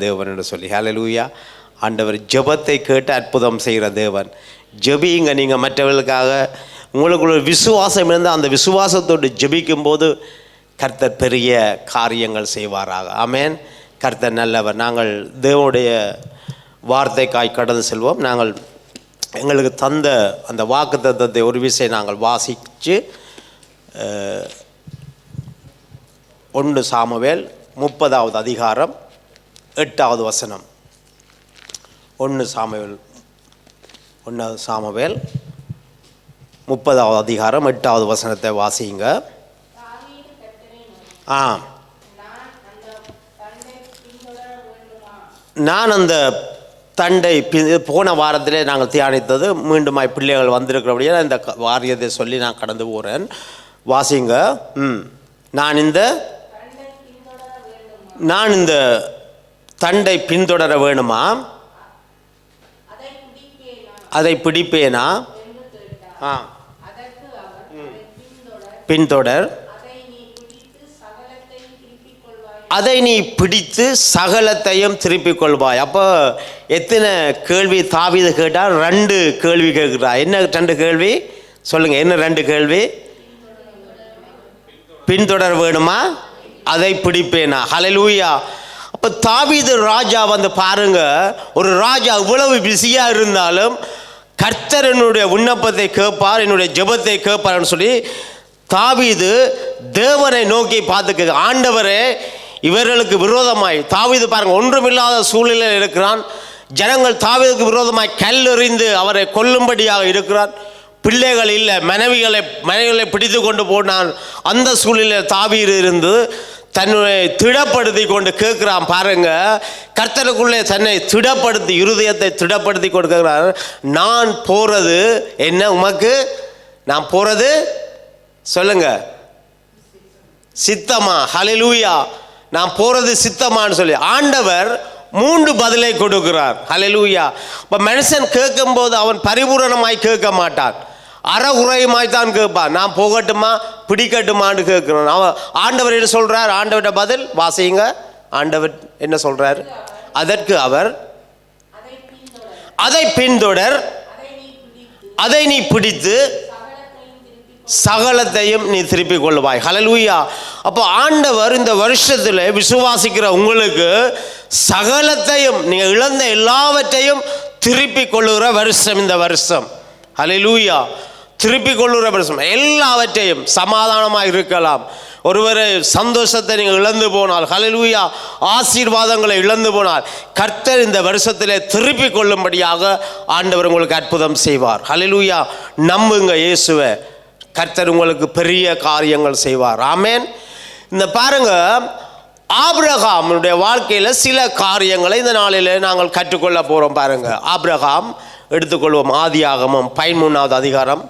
தேவன் என்று சொல்லி ஹல்லேலூயா. ஆண்டவர் ஜெபத்தை கேட்டு அற்புதம் செய்கிற தேவன். ஜெபியுங்க. நீங்கள் மற்றவர்களுக்காக உங்களுக்குள்ள விசுவாசம் இருந்தால் அந்த விசுவாசத்தோடு ஜெபிக்கும் போது கர்த்தர் பெரிய காரியங்கள் செய்வாராக. ஆமேன். கர்த்தர் நல்லவர். நாங்கள் தேவனுடைய வார்த்தைக்காய் கடந்து செல்வோம். நாங்கள் எங்களுக்கு தந்த அந்த வாக்குத்தத்தத்தை ஒரு விஷயம் நாங்கள் வாசித்து 1 சாமுவேல் 30வது அதிகாரம் 8வது வசனம். 1 சாமுவேல் 30வது அதிகாரம் 8வது வசனத்தை வாசிங்க. நான் அந்த தண்டை போன வாரத்திலே நாங்கள் தியானித்தது மீண்டுமாய் பிள்ளைகள் வந்திருக்கிறபடியே இந்த வாரியத்தை சொல்லி நான் கடந்து போகிறேன். வாசிங்க. நான் இந்த தண்டை பின்தொடர வேணுமா, அதை பிடிப்பேனா? பின்தொடர். அதை நீ பிடித்து சகலத்தையும் திருப்பிக் கொள்வாய். அப்போ எத்தனை கேள்வி தாவீது கேட்டால்? 2 கேள்வி கேட்குறா. என்ன 2 கேள்வி சொல்லுங்க? என்ன 2 கேள்வி? பின்தொடர வேணுமா, அதை பிடிப்பேனா? ஹல்லேலூயா. அப்போ தாவீது ராஜா வந்து பாருங்க, ஒரு ராஜா இவ்வளவு பிஸியாக இருந்தாலும் கர்த்தர் என்னுடைய விண்ணப்பத்தை கேட்பார், என்னுடைய ஜெபத்தை கேட்பார்னு சொல்லி தாவீது தேவனை நோக்கி பார்த்து, ஆண்டவரே இவர்களுக்கு விரோதமாய் தாவீது பாருங்க ஒன்றுமில்லாத சூழ்நிலையில் இருக்கிறான். ஜனங்கள் தாவீதுக்கு விரோதமாய் கல் எறிந்து அவரை கொல்லும்படியாக இருக்கிறான். பிள்ளைகள் இல்லை, மனைவிகளை பிடித்து கொண்டு போனான். அந்த சூழ்நிலையில் தாவீது இருந்து தன்னை திடப்படுத்தி கொண்டு கேட்குறான். பாருங்க, கர்த்தருக்குள்ளே தன்னை திடப்படுத்தி, இருதயத்தை திடப்படுத்தி கொண்டு கேட்குறான். நான் போறது என்ன உமக்கு? நான் போறது சொல்லுங்க, சித்தமா? ஹல்லேலூயா. நான் போறது சித்தமான்னு சொல்லி ஆண்டவர் 3 பதிலை கொடுக்கிறார். ஹல்லேலூயா. இப்போ மனுஷன் கேட்கும்போது அவன் பரிபூரணமாய் கேட்க மாட்டான், அறகுறையுமாய் தான் கேட்பான். நான் போகட்டுமா பிடிக்கட்டுமான்னு கேட்கிறான். அவன் ஆண்டவர் என்ன சொல்றார்? ஆண்டவர்கிட்ட பதில் வாசிங்க. ஆண்டவர் என்ன சொல்றார்? அதற்கு அவர், அதை பின்தொடர், அதை நீ பிடித்து சகலத்தையும் நீ திருப்பிக் கொள்வாய். ஹல்லேலூயா. அப்போ ஆண்டவர் இந்த வருஷத்தில் விசுவாசிக்கிற உங்களுக்கு சகலத்தையும், நீங்கள் இழந்த எல்லாவற்றையும் திருப்பிக் கொள்ளுகிற வருஷம் இந்த வருஷம். ஹல்லேலூயா. திருப்பிக் கொள்ளுகிற வருஷம். எல்லாவற்றையும் சமாதானமாக இருக்கலாம். ஒருவரை சந்தோஷத்தை நீங்கள் இழந்து போனால், ஹல்லேலூயா, ஆசீர்வாதங்களை இழந்து போனால் கர்த்தர் இந்த வருஷத்திலே திருப்பிக் கொள்ளும்படியாக ஆண்டவர் உங்களுக்கு அற்புதம் செய்வார். ஹல்லேலூயா. நம்புங்க இயேசுவை. கர்த்தர் உங்களுக்கு பெரிய காரியங்கள் செய்வார். ஆமேன். இந்த பாருங்க, ஆபிரகாமுடைய வாழ்க்கையில் சில காரியங்களை இந்த நாளில் நாங்கள் கற்றுக்கொள்ள போகிறோம். பாருங்க, ஆபிரகாம் எடுத்துக்கொள்வோம். ஆதியாகமம் 13வது அதிகாரம்.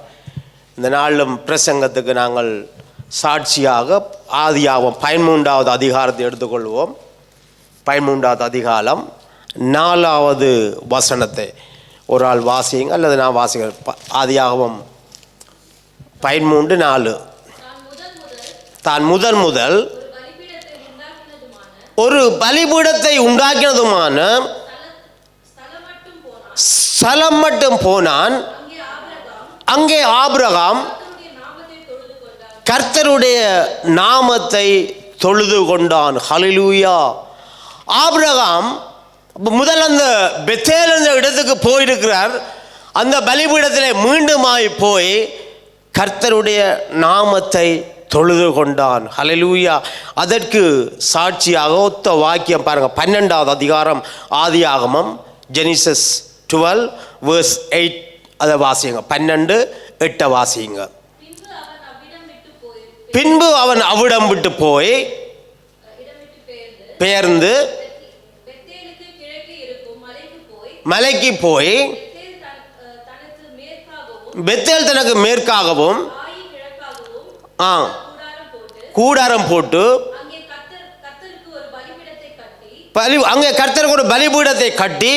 இந்த நாளிலும் பிரசங்கத்துக்கு நாங்கள் சாட்சியாக ஆதியாகமம் 13வது அதிகாரத்தை எடுத்துக்கொள்வோம். 13வது அதிகாரம் 4வது வசனத்தை ஒரு ஆள் வாசிங்க, அல்லது நான் வாசிக்கிறேன். ஆதியாகமம் 13:4. தான் முதல் ஒரு பலிபீடத்தை உண்டாக்கினதுமான ஸ்தலம் மட்டும் போனான். அங்கே ஆபிரகாம் கர்த்தருடைய நாமத்தை தொழுது கொண்டான். ஹல்லேலூயா. ஆபிரகாம் முதல் அந்த பெத்தேல் என்ற இடத்துக்கு போயிருக்கிறார். அந்த பலிபீடத்தில் மீண்டுமாய் போய் கர்த்தருடைய நாமத்தை தொழுது கொண்டான். ஹல்லேலூயா. அதற்கு சாட்சியாக ஒத்த வாக்கியம் பாருங்க, 12வது அதிகாரம் ஆதியாகமம், ஜெனிசஸ் 12:8. அதை வாசிங்க. 12:8 வாசிங்க. பின்பு அவன் அவ்விடம் விட்டு போய் பெயர்ந்து மலைக்கு போய் பெத்தேல் தனக்கு மேற்காகவும் கூடாரம் போட்டு அங்கே கர்த்தருக்கு ஒரு பலிபீடத்தை கட்டி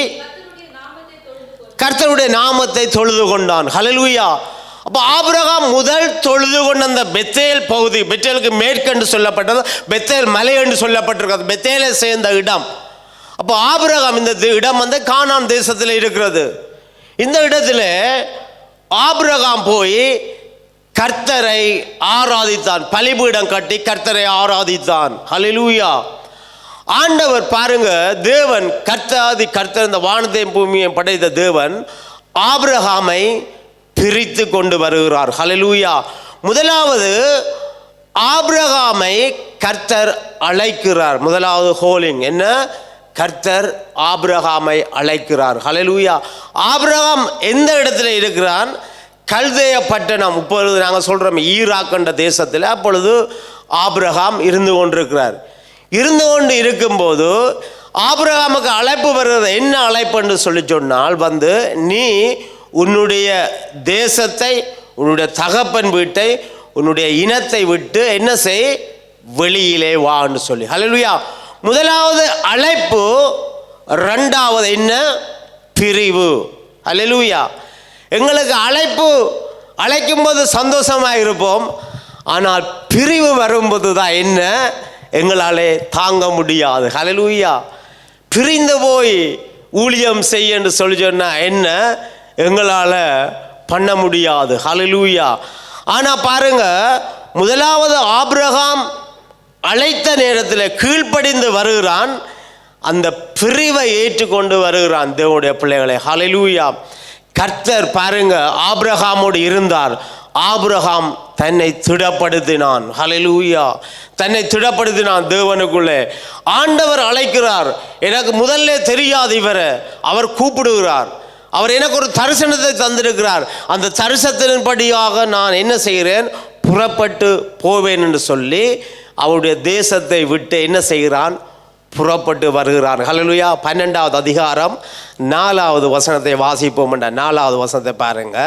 கர்த்தருடைய நாமத்தை தொழுது கொண்டான். ஹல்லேலூயா. அப்போ ஆபிரகாம் முதல் தொழுது கொண்ட அந்த பெத்தேல் பகுதி, பெத்தேலுக்கு மேற்கென்று சொல்லப்பட்டது, பெத்தேல் மலை என்று சொல்லப்பட்டிருக்கிறது, பெத்தேலை சேர்ந்த இடம். அப்போ ஆபிரகாம் இந்த இடம் வந்து கானான் தேசத்தில் இருக்கிறது. இந்த இடத்துல ஆபிரகாம் போய் கர்த்தரை ஆராதித்தான், பலிபீடம் கட்டி கர்த்தரை ஆராதித்தான். ஹல்லேலூயா. ஆண்டவர் பாருங்க, தேவன் கர்த்தர், இந்த வானத்தையும் பூமியையும் படைத்த தேவன் ஆபிரகாமை பிரித்து கொண்டு வருகிறார். ஹல்லேலூயா. முதலாவது ஆபிரகாமை கர்த்தர் அழைக்கிறார். முதலாவது ஹோலிங் என்ன? கர்த்தர் ஆபிரகாமை அழைக்கிறார். ஹல்லேலூயா. ஆபிரகாம் எந்த இடத்துல இருக்கிறான்? கல்தேய பட்டணம், இப்பொழுது நாங்கள் சொல்கிறோம் ஈராக் என்ற தேசத்தில். அப்பொழுது ஆபிரகாம் இருந்து கொண்டிருக்கிறார். இருந்து கொண்டு இருக்கும்போது ஆபிரகாமுக்கு அழைப்பு வருகிறது. என்ன அழைப்பு என்று சொல்லி சொன்னால், வந்து நீ உன்னுடைய தேசத்தை, உன்னுடைய தகப்பன் வீட்டை, உன்னுடைய இனத்தை விட்டு என்ன செய்? வெளியிலே வான்னு சொல்லி. ஹல்லேலூயா. முதலாவது அழைப்பு. ரெண்டாவது என்ன? பிரிவு. ஹல்லேலூயா. எங்களுக்கு அழைக்கும் போது சந்தோஷமாக இருப்போம். ஆனால் பிரிவு வரும்போது தான் என்ன எங்களாலே தாங்க முடியாது. ஹல்லேலூயா. பிரிந்து போய் ஊழியம் செய்ய என்று சொல்லி சொன்னால் என்ன எங்களால் பண்ண முடியாது. ஹல்லேலூயா. ஆனால் பாருங்க, முதலாவது ஆபிரகாம் அழைத்த நேரத்தில் கீழ்ப்படிந்து வருகிறான். அந்த பிரிவை ஏற்றுக்கொண்டு வருகிறான் தேவனுடைய பிள்ளைகளை. ஹல்லேலூயா. கர்த்தர் பாருங்க ஆபிரகாமோடு இருந்தார். ஆபிரகாம் தன்னை திடப்படுத்தினான். ஹல்லேலூயா. தன்னை திடப்படுத்தினான் தேவனுக்குள்ளே. ஆண்டவர் அழைக்கிறார். எனக்கு முதல்ல தெரியாது இவரை. அவர் கூப்பிடுகிறார். அவர் எனக்கு ஒரு தரிசனத்தை தந்திருக்கிறார். அந்த தரிசனத்தின்படியாக நான் என்ன செய்கிறேன்? புறப்பட்டு போவேன் என்று சொல்லி அவருடைய தேசத்தை விட்டு என்ன செய்கிறான்? புறப்பட்டு வருகிறார். ஹல்லேலூயா. 12வது அதிகாரம் 4வது வசனத்தை வாசிப்போம். 4வது வசனத்தை பாருங்க.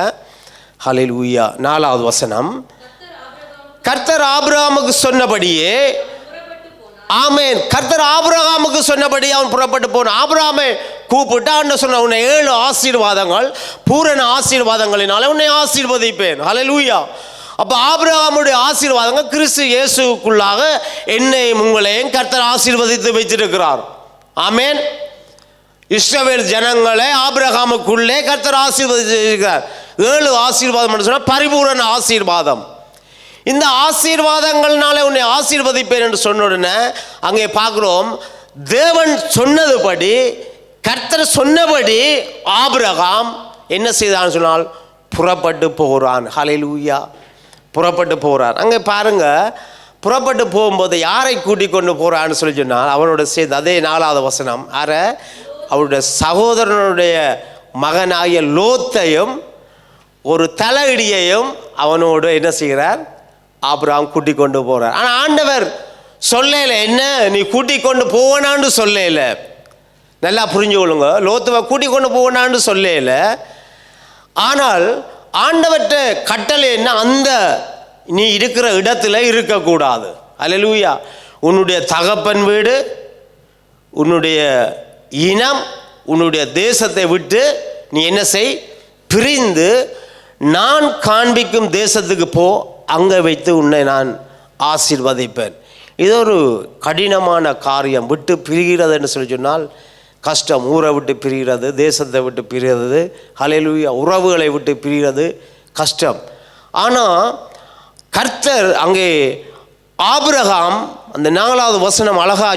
ஹல்லேலூயா. 4வது வசனம். கர்த்தர் ஆபிரகாமுக்கு சொன்னபடியே, ஆமென், கர்த்தர் ஆபிரகாமுக்கு சொன்னபடி அவன் புறப்பட்டு போனான். ஆபிரகாமை கூப்பிட்டு ஆண்டவர் சொன்ன, உன்னை 7 ஆசீர்வாதங்கள், பூரண ஆசீர்வாதங்களினால உன்னை ஆசீர்வதிப்பேன். ஹல்லேலூயா. அப்போ ஆபிரகாமுடைய ஆசீர்வாதங்கள் கிறிஸ்து இயேசுக்குள்ளாக என்னையும் உங்களையும் கர்த்தர் ஆசீர்வதித்து வைத்திருக்கிறார். ஆமென். இஸ்ரவேல் ஜனங்களை ஆபிரகாமுக்குள்ளே கர்த்தர் ஆசீர்வதிச்சிருக்கிறார். 7 ஆசீர்வாதம் சொன்னால் பரிபூரண ஆசீர்வாதம். இந்த ஆசீர்வாதங்கள்னால உன்னை ஆசீர்வதிப்பேன் என்று சொன்ன உடனே அங்கே பார்க்குறோம், தேவன் சொன்னதுபடி, கர்த்தர் சொன்னபடி ஆபிரகாம் என்ன செய்தான்னு சொன்னால் புறப்பட்டு போகிறான். ஹல்லேலூயா. புறப்பட்டு போகிறான். அங்கே பாருங்க, புறப்பட்டு போகும்போது யாரை கூட்டிக் கொண்டு போகிறான்னு சொல்லி சொன்னால் அவனோட சேர்ந்து அதே 4வது வசனம், அவருடைய சகோதரனுடைய மகனாகிய லோத்தையும் ஒரு தலையிடியையும் அவனோடு என்ன செய்கிறார்? ஆபிரகாம் கூட்டிக் கொண்டு போகிறார். ஆனால் ஆண்டவர் சொல்லல, என்ன நீ கூட்டிக் கொண்டு போவனான்னு சொல்லல. நல்லா புரிஞ்சு கொள்ளுங்க. லோத்துவை கூட்டிக் கொண்டு போவனான்னு சொல்லல. ஆனால் ஆண்டவர்கிட்ட கட்டளை என்ன? அந்த நீ இருக்கிற இடத்துல இருக்கக்கூடாது. ஹல்லேலூயா. உன்னுடைய தகப்பன் வீடு, உன்னுடைய இனம், உன்னுடைய தேசத்தை விட்டு நீ என்ன செய்? பிரிந்து நான் காண்பிக்கும் தேசத்துக்கு போ. அங்கே வைத்து உன்னை நான் ஆசீர்வதிப்பேன். இது ஒரு கடினமான காரியம். விட்டு பிரிகிறதுன்னு சொல்லி சொன்னால் கஷ்டம். ஊரை விட்டு பிரிகிறது, தேசத்தை விட்டு பிரிகிறது, ஹல்லேலூயா, உறவுகளை விட்டு பிரிகிறது கஷ்டம். ஆனால் கர்த்தர் அங்கே ஆபிரகாம் அந்த 4வது வசனம் அழகாக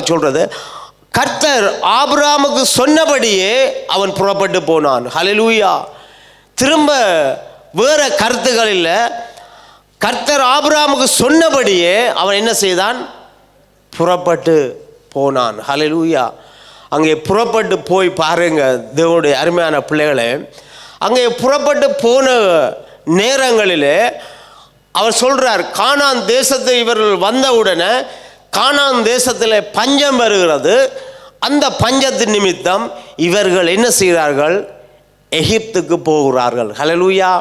சொல்கிறது, கர்த்தர் ஆபிரகாமுக்கு சொன்னபடியே அவன் புறப்பட்டு போனான். ஹல்லேலூயா. திரும்ப வேற கருத்துக்கள் இல்லை. கர்த்தர் ஆபிரகாமுக்கு சொன்னபடியே அவன் என்ன செய்தான்? புறப்பட்டு போனான். ஹல்லேலூயா. அங்கே புறப்பட்டு போய் பாருங்க தேவனுடைய அருமையான பிள்ளைகளே, அங்கே புறப்பட்டு போன நேரங்களிலே அவர் சொல்றார், கானான் தேசத்தை இவர்கள் வந்தவுடனே கானான் தேசத்தில் பஞ்சம் வருகிறது. அந்த பஞ்சத்தின் நிமித்தம் இவர்கள் என்ன செய்கிறார்கள்? எகிப்துக்கு போகிறார்கள். ஹல்லேலூயா.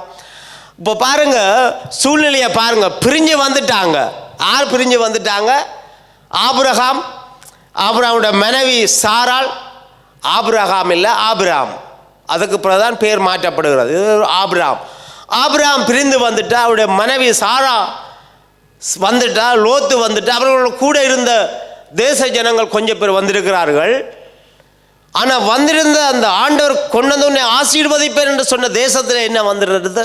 இப்போ பாருங்க சூழ்நிலையை பாருங்க. பிரிஞ்சு வந்துட்டாங்க. யார் பிரிஞ்சு வந்துட்டாங்க? ஆபிரகாமுடைய மனைவி சாராள். ஆபிரகாம் இல்லை, ஆபிராம். அதுக்கு பிறகுதான் பேர் மாற்றப்படுகிறது. இது ஆபிரகாம் பிரிந்து வந்துட்டா. அவருடைய மனைவி சாரா வந்துட்டா, லோத்து வந்துட்டா. அவர்களோட கூட இருந்த தேச ஜனங்கள் கொஞ்சம் பேர் வந்திருக்கிறார்கள். ஆனால் வந்திருந்த அந்த ஆண்டவர் கொண்டு வந்து உன்னை ஆசீர்வதிப்பேன் என்று சொன்ன தேசத்தில் என்ன வந்துடுறது?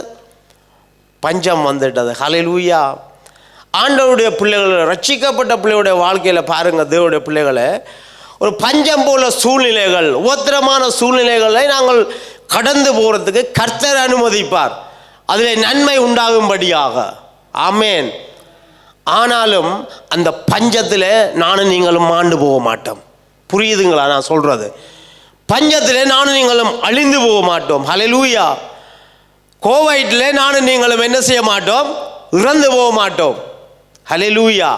பஞ்சம் வந்துட்டது. ஹல்லேலூயா. ஆண்டவருடைய பிள்ளைகள், ரட்சிக்கப்பட்ட பிள்ளைகளுடைய வாழ்க்கையில் பாருங்கள், தேவனுடைய பிள்ளைகளை ஒரு பஞ்சம் போல சூழ்நிலைகள், உபத்திரமான சூழ்நிலைகளை நாங்கள் கடந்து போகிறதுக்கு கர்த்தர் அனுமதிப்பார், அதில் நன்மை உண்டாகும்படியாக. ஆமேன். ஆனாலும் அந்த பஞ்சத்தில் நானும் நீங்களும் மாண்டு போக மாட்டோம். புரியுதுங்களா நான் சொல்கிறது? பஞ்சத்தில் நானும் நீங்களும் அழிந்து போக மாட்டோம். ஹல்லேலூயா. கோவைட்டில் நானும் நீங்களும் என்ன செய்ய மாட்டோம்? இறந்து போக மாட்டோம். ஹல்லேலூயா.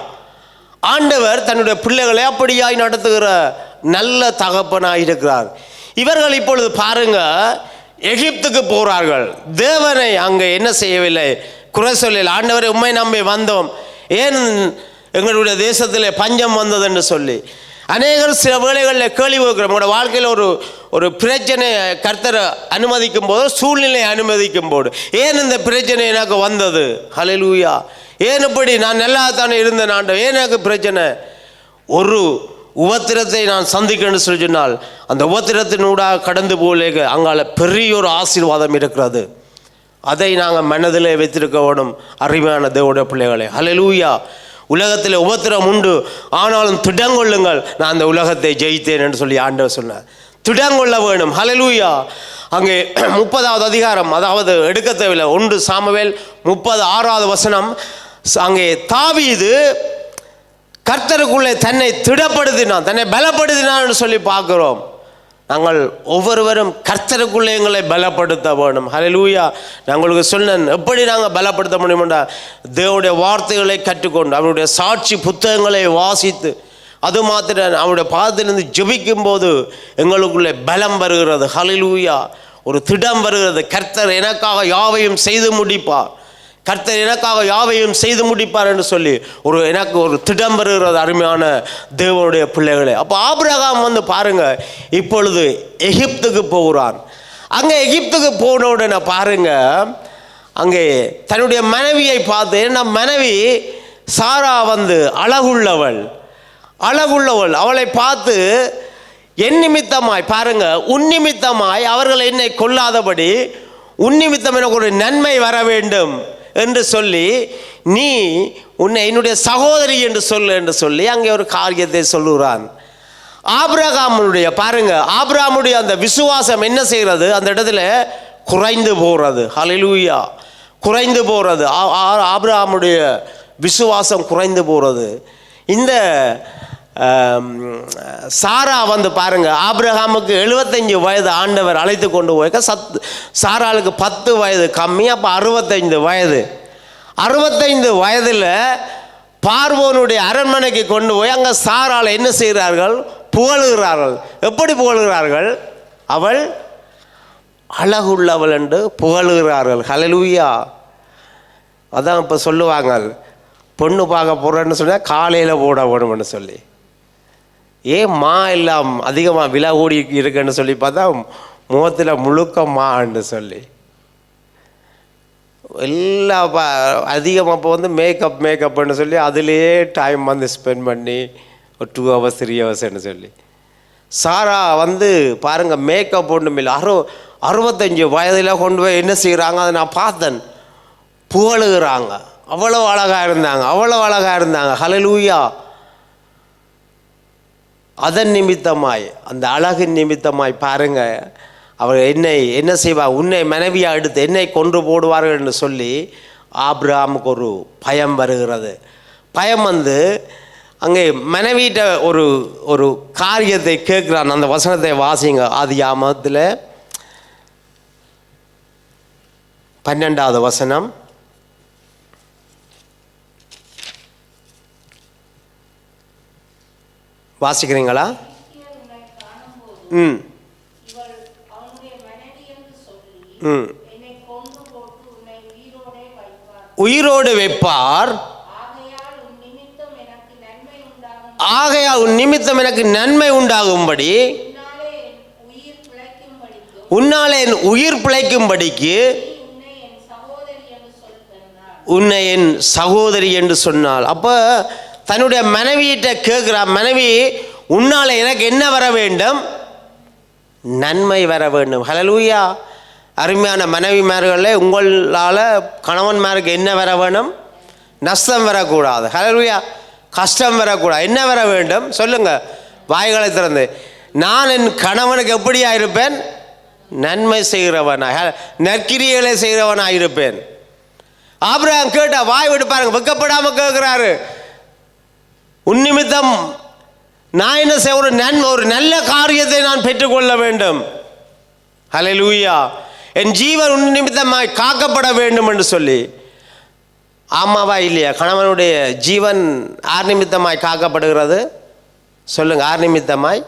ஆண்டவர் தன்னுடைய பிள்ளைகளை அப்படியாய் நடத்துகிற நல்ல தகப்பனாக இருக்கிறார். இவர்கள் இப்பொழுது பாருங்க, எகிப்துக்கு போகிறார்கள். தேவனை அங்கே என்ன செய்யவில்லை, குறை சொல்லல. ஆண்டவரை உண்மை நம்பி வந்தோம், ஏன் எங்களுடைய தேசத்தில் பஞ்சம் வந்தது என்று சொல்லி அநேகர் சில வேளைகளில் கேள்வி வைக்கிறோம். உங்களோட வாழ்க்கையில் ஒரு பிரச்சனை கர்த்தரை அனுமதிக்கும் போது, சூழ்நிலை அனுமதிக்கும் போது, ஏன் இந்த பிரச்சனை எனக்கு வந்தது? ஹல்லேலூயா. ஏன் இப்படி? நான் நல்லா தானே இருந்தேன் ஆண்டவர், ஏன் எனக்கு பிரச்சனை? ஒரு உபத்திரத்தை நான் சந்திக்கணும்னு சொல்லி சொன்னால் அந்த உபத்திரத்தினூடாக கடந்து போலே அங்கால பெரிய ஒரு ஆசீர்வாதம் இருக்கிறது. அதை நாங்கள் மனதில் வைத்திருக்க வேணும் அருமையான தேவனுடைய பிள்ளைகளே. ஹல்லேலூயா. உலகத்தில் உபத்திரம் உண்டு, ஆனாலும் திடங்கொள்ளுங்கள், நான் அந்த உலகத்தை ஜெயித்தேன் என்று சொல்லி ஆண்டவர் சொன்னார். திடங்கொள்ள வேணும். ஹல்லேலூயா. அங்கே 30வது அதிகாரம், அதாவது எடுக்க தேவையில்லை, 1 சாமுவேல் 36வது வசனம். அங்கே தாவீது கர்த்தருக்குள்ளே தன்னை திடப்படுத்தினான், தன்னை பலப்படுத்தினான் சொல்லி பார்க்கிறோம். நாங்கள் ஒவ்வொருவரும் கர்த்தருக்குள்ளே எங்களை பலப்படுத்த வேணும். ஹல்லேலூயா. நான் உங்களுக்கு சொன்னேன், எப்படி நாங்கள் பலப்படுத்த முடியுமெண்டா, தேவனுடைய வார்த்தைகளை கற்றுக்கொண்டு, அவருடைய சாட்சி புத்தகங்களை வாசித்து, அது மாத்திரம் அவருடைய பாதத்திலிருந்து ஜெபிக்கும் போது எங்களுக்குள்ளே பலம் வருகிறது. ஹல்லேலூயா. ஒரு திடம் வருகிறது. கர்த்தர் எனக்காக யாவையும் செய்து முடிப்பார், கர்த்தர் எனக்காக யாவையும் செய்து முடிப்பார் என்று சொல்லி எனக்கு ஒரு திடம் வருகிறது அருமையான தேவனுடைய பிள்ளைகளே. அப்போ ஆபிரகாம் வந்து பாருங்க, இப்பொழுது எகிப்துக்கு போகிறான். அங்கே எகிப்துக்கு போன உடனே பாருங்க, அங்கே தன்னுடைய மனைவியை பார்த்து, நம் மனைவி சாரா வந்து அழகுள்ளவள், அவளை பார்த்து என் நிமித்தமாய் பாருங்க, உன்னிமித்தமாய் அவர்கள் என்னை கொல்லாதபடி உன்னிமித்தம் எனக்கு ஒரு நன்மை வர வேண்டும் என்று சொல்லி, நீ உன்னை என்னுடைய சகோதரி என்று சொல்லி அங்கே ஒரு காரியத்தை சொல்லுகிறான். ஆபிரகாமுடைய பாருங்க, ஆபிரகாமுடைய அந்த விசுவாசம் என்ன செய்கிறது? அந்த இடத்துல குறைந்து போகிறது. ஹல்லேலூயா. குறைந்து போகிறது. ஆபிரகாமுடைய விசுவாசம் குறைந்து போகிறது. இந்த சாரா வந்து பாருங்க, ஆபிரகாமுக்கு 75 வயது ஆண்டவர் அழைத்து கொண்டு போய், சாராளுக்கு 10 வயது கம்மி. அப்போ 65 வயது. 65 வயதில் பார்வோனுடைய அரண்மனைக்கு கொண்டு போய் அங்கே சாராளை என்ன செய்கிறார்கள்? புகழுகிறார்கள். எப்படி புகழுகிறார்கள்? அவள் அழகுள்ளவள் என்று புகழுகிறார்கள். ஹல்லேலூயா. அதான் இப்போ சொல்லுவாங்க, பொண்ணு பார்க்க போகிறேன்னு சொன்னால் காலையில் போட வேணும்னு சொல்லி. ஏன் மா எல்லாம் அதிகமாக விலை ஓடி இருக்குன்னு சொல்லி பார்த்தா முகத்தில் முழுக்க மான்னு சொல்லி எல்லாம் அதிகமாக இப்போ வந்து மேக்கப்னு சொல்லி அதிலேயே டைம் வந்து ஸ்பெண்ட் பண்ணி ஒரு 2 hours 3 hours சொல்லி. சாரா வந்து பாருங்கள், மேக்கப் ஒன்றும் இல்லை, 65 வயதில் கொண்டு போய் என்ன செய்கிறாங்க, அதை நான் பார்த்தேன், புகழுகிறாங்க. அவ்வளோ அழகாக இருந்தாங்க. ஹல்லேலூயா. அதன் நிமித்தமாய், அந்த அழகின் நிமித்தமாய் பாருங்க, அவர் என்னை என்ன செய்வார், உன்னை மனைவியாக எடுத்து என்னை கொன்று போடுவார்கள் என்று சொல்லி ஆபிரகாமுக்கு ஒரு பயம் வருகிறது. பயம் வந்து அங்கே மனைவியிட்ட ஒரு காரியத்தை கேட்குறான். அந்த வசனத்தை வாசிங்க. ஆதியாகமத்தில் 12வது வசனம். வாசிக்கிறீங்களா? உயிரோடு வைப்பார், ஆகையால் உன் நிமித்தம் எனக்கு நன்மை உண்டாகும்படி, உன்னாலே என் உயிர் பிழைக்கும்படிக்கு உன்னை என் சகோதரி என்று சொன்னாள். அப்போ தன்னுடைய மனைவியிட்ட கேட்கிறார், மனைவி உன்னால எனக்கு என்ன வர வேண்டும்? நன்மை வர வேண்டும். ஹல்லேலூயா. அருமையான மனைவிமார்களே, உங்களால் கணவன்மாருக்கு என்ன வர வேணும்? நஷ்டம் வரக்கூடாது. ஹல்லேலூயா. கஷ்டம் வரக்கூடாது. என்ன வர வேண்டும் சொல்லுங்க வாய்களை திறந்து. நான் என் கணவனுக்கு எப்படியா இருப்பேன்? நன்மை செய்கிறவனாக, நற்கிரியைகளை செய்கிறவனாக இருப்பேன். ஆபிரகாம் கேட்டா வாய் விட்டு பாருங்க, வெக்கப்படாம கேட்கிறாரு. உன் நிமித்தம் நான் என்ன செய்ய, ஒரு நல்ல காரியத்தை நான் பெற்றுக்கொள்ள வேண்டும். ஹல்லேலூயா. என் ஜீவன் உன் நிமித்தமாய் காக்கப்பட வேண்டும் என்று சொல்லி. ஆமாவா இல்லையா? கணவனுடைய ஜீவன் ஆர் நிமித்தமாய் காக்கப்படுகிறது சொல்லுங்க. ஆர் நிமித்தமாய்?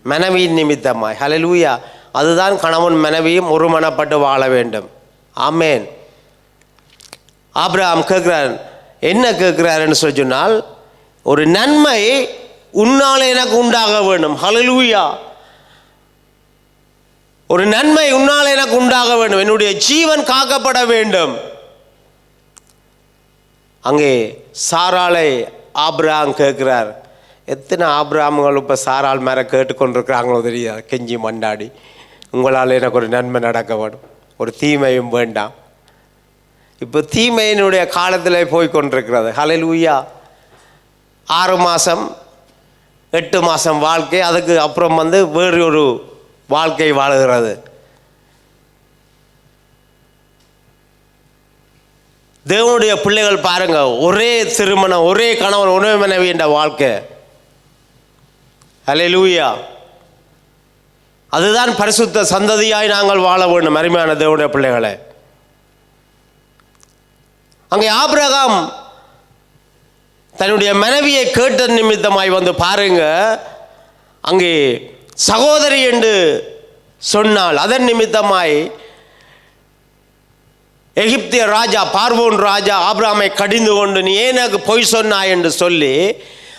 மனைவியின் நிமித்தமாய். ஹல்லேலூயா. அதுதான் கணவன் மனைவியும் ஒருமனப்பட்டு வாழ வேண்டும். ஆமேன். ஆபிரகாம் கேட்கிறார், என்ன கேட்கிறாருன்னு சொல்லி சொன்னால், ஒரு நன்மை உன்னால் எனக்கு உண்டாக வேண்டும். ஹல்லேலூயா. ஒரு நன்மை உன்னால் எனக்கு உண்டாக வேண்டும், என்னுடைய ஜீவன் காக்கப்பட வேண்டும். அங்கே சாராளை ஆபிரகாம் கேட்கிறார். எத்தனை ஆபிரகாம்கள் இப்போ சாராள் மேலே கேட்டுக்கொண்டிருக்கிறாங்களோ தெரியாது, கெஞ்சி மண்டாடி, உங்களால் எனக்கு ஒரு நன்மை நடக்க வேணும், ஒரு தீமையும் வேண்டாம். இப்போ தீமையினுடைய காலத்தில் போய் கொண்டிருக்கிறது. ஹல்லேலூயா. 6 மாதம் 8 மாதம் வாழ்க்கை, அதுக்கு அப்புறம் வேறு ஒரு வாழ்க்கை வாழுகிறது. தேவனுடைய பிள்ளைகள் பாருங்க, ஒரே திருமணம், ஒரே கணவன், ஒரே மனைவி என்ற வாழ்க்கை. ஹல்லேலூயா. அதுதான் பரிசுத்த சந்ததியாய் நாங்கள் வாழ வேண்டும். அருமையான தேவனுடைய பிள்ளைகளை, அங்கே ஆபிரகாம் தன்னுடைய மனைவியை கேட்ட நிமித்தமாய் பாருங்க, அங்கே சகோதரி என்று சொன்னால் அதன் நிமித்தமாய் எகிப்திய ராஜா பார்வோன் ராஜா ஆபிரகாமை கடிந்து கொண்டு, நீ ஏனக்கு பொய் சொன்னாய் என்று சொல்லி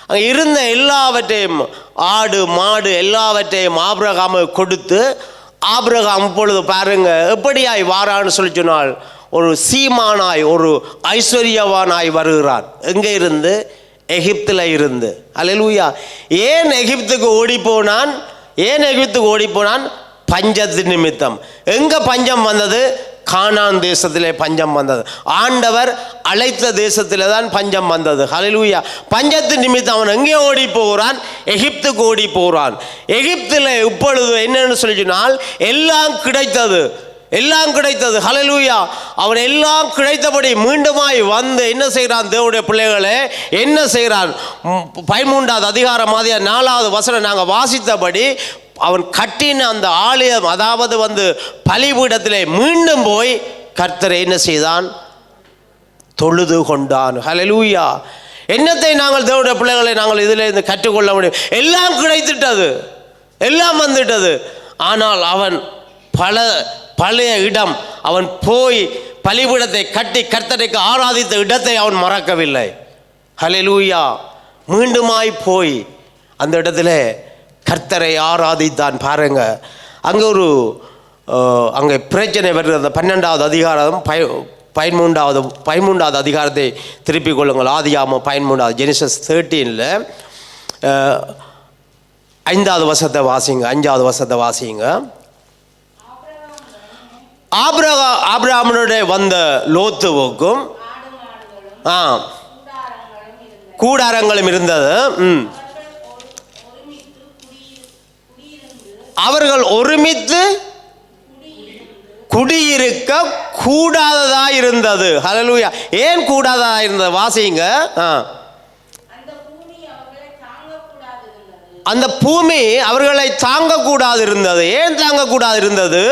அங்கே இருந்த எல்லாவற்றையும், ஆடு மாடு எல்லாவற்றையும் ஆபிரகாமை கொடுத்து, ஆபிரகாம் இப்பொழுது பாருங்க எப்படியாய் வாரான்னு சொல்லி சொன்னால், ஒரு சீமானாய், ஒரு ஐஸ்வர்யவானாய் வருகிறான். எங்கே இருந்து? எகிப்தில் இருந்து. ஹல்லேலூயா. ஏன் எகிப்துக்கு ஓடி போனான்? ஏன் எகிப்துக்கு ஓடி போனான்? பஞ்சத்தின் நிமித்தம். எங்க பஞ்சம் வந்தது? கானான் தேசத்திலே பஞ்சம் வந்தது. ஆண்டவர் அழைத்த தேசத்திலே தான் பஞ்சம் வந்தது. ஹல்லேலூயா. பஞ்சத்தின் நிமித்தம் அவன் எங்கே ஓடி போகிறான்? எகிப்துக்கு ஓடி போகிறான். எகிப்தில் இப்பொழுது என்னன்னு சொல்லி சொன்னால், எல்லாம் கிடைத்தது, எல்லாம் கிடைத்தது. ஹல்லேலூயா. அவன் எல்லாம் கிடைத்தபடி மீண்டுமாய் என்ன செய்கிறான்? தேவனுடைய பிள்ளைகளே என்ன செய்கிறான்? 13வது அதிகாரம் 4வது வசனம் நாங்கள் வாசித்தபடி, அவன் கட்டின அந்த ஆலயம், அதாவது பலிபீடத்திலே மீண்டும் போய் கர்த்தரை என்ன செய்தான்? தொழுது கொண்டான். ஹல்லேலூயா. என்னத்தை நாங்கள் தேவனுடைய பிள்ளைகளை நாங்கள் இதில் இருந்து கற்றுக்கொள்ள முடியும்? எல்லாம் கிடைத்துட்டது, எல்லாம் வந்துட்டது. ஆனால் அவன் பழைய இடம், அவன் போய் பலிபீடத்தை கட்டி கர்த்தருக்கு ஆராதித்த இடத்தை அவன் மறக்கவில்லை. ஹல்லேலூயா. மீண்டுமாய் போய் அந்த இடத்துல கர்த்தரை ஆராதித்தான். பாருங்க, அங்கே பிரச்சனை வருகிறது. 12வது அதிகாரம் 13வது அதிகாரத்தை திருப்பிக் கொள்ளுங்கள். ஆதியாகமம் 13, ஜெனிசிஸ் 13ல் 5வது வசனத்தை வாசிங்க. 5வது வசனத்தை வாசிங்க. ஆபிரகாமுடைய வந்த லோத்துவுக்கும் கூடாரங்களும் இருந்தது. அவர்கள் ஒருமித்து குடியிருக்க கூடாததா இருந்தது. ஹல்லேலூயா. ஏன் கூடாததா இருந்தது? வாசிங்க. அந்த பூமி அவர்களை தாங்கக்கூடாது இருந்தது. ஏன் தாங்கக்கூடாது இருந்தது?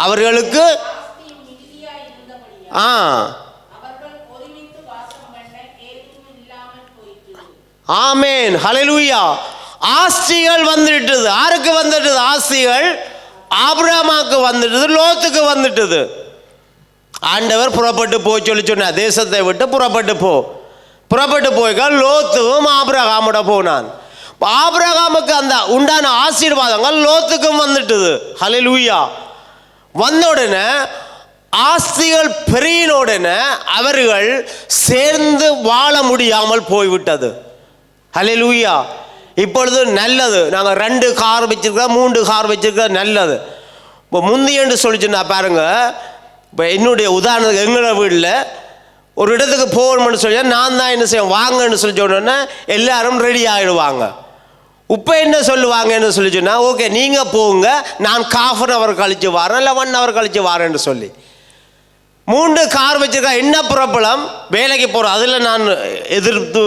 அவர்களுக்கு ஆமேன். ஹல்லேலூயா. ஆஸ்திகள் வந்துட்டது. யாருக்கு வந்துட்டது? ஆஸ்திகள் ஆபிரகாமுக்கு வந்துட்டது, லோத்துக்கு வந்துட்டது. ஆண்டவர் புறப்பட்டு போய் சொல்லி சொன்னார், தேசத்தை விட்டு புறப்பட்டு போய்க்க லோத்துக்கும் ஆபிரகாமோட போனான். ஆபிரகாமுக்கு அந்த உண்டான ஆசீர்வாதங்கள் லோத்துக்கும் வந்துட்டது. ஹல்லேலூயா. வந்த உடனே ஆஸ்திகள் பெரியினோடன அவர்கள் சேர்ந்து வாழ முடியாமல் போய்விட்டது. ஹல்லேலூயா. இப்பொழுது நல்லது, நாங்கள் 2 கார் வச்சிருக்கிறோம், 3 கார் வச்சிருக்கிறோம், நல்லது. இப்போ முந்தியன்று சொல்லிச்சுன்னா பாருங்க, இப்போ என்னுடைய உதாரணத்துக்கு எங்களோட வீட்டில் ஒரு இடத்துக்கு போகணும்னு சொல்லி நான் தான் என்ன செய்வேன், வாங்கன்னு சொல்லி சொன்னோன்னா எல்லாரும் ரெடி ஆகிடுவாங்க. இப்போ என்ன சொல்லுவாங்கன்னு சொல்லி சொன்னால், ஓகே நீங்கள் போங்க, நான் 1/2 hour கழித்து வரேன், இல்லை 1 hour கழித்து வரேன்னு சொல்லி 3 கார் வச்சுருக்கா. என்ன ப்ராப்ளம்? வேலைக்கு போகிறோம், அதில் நான் எதிர்த்து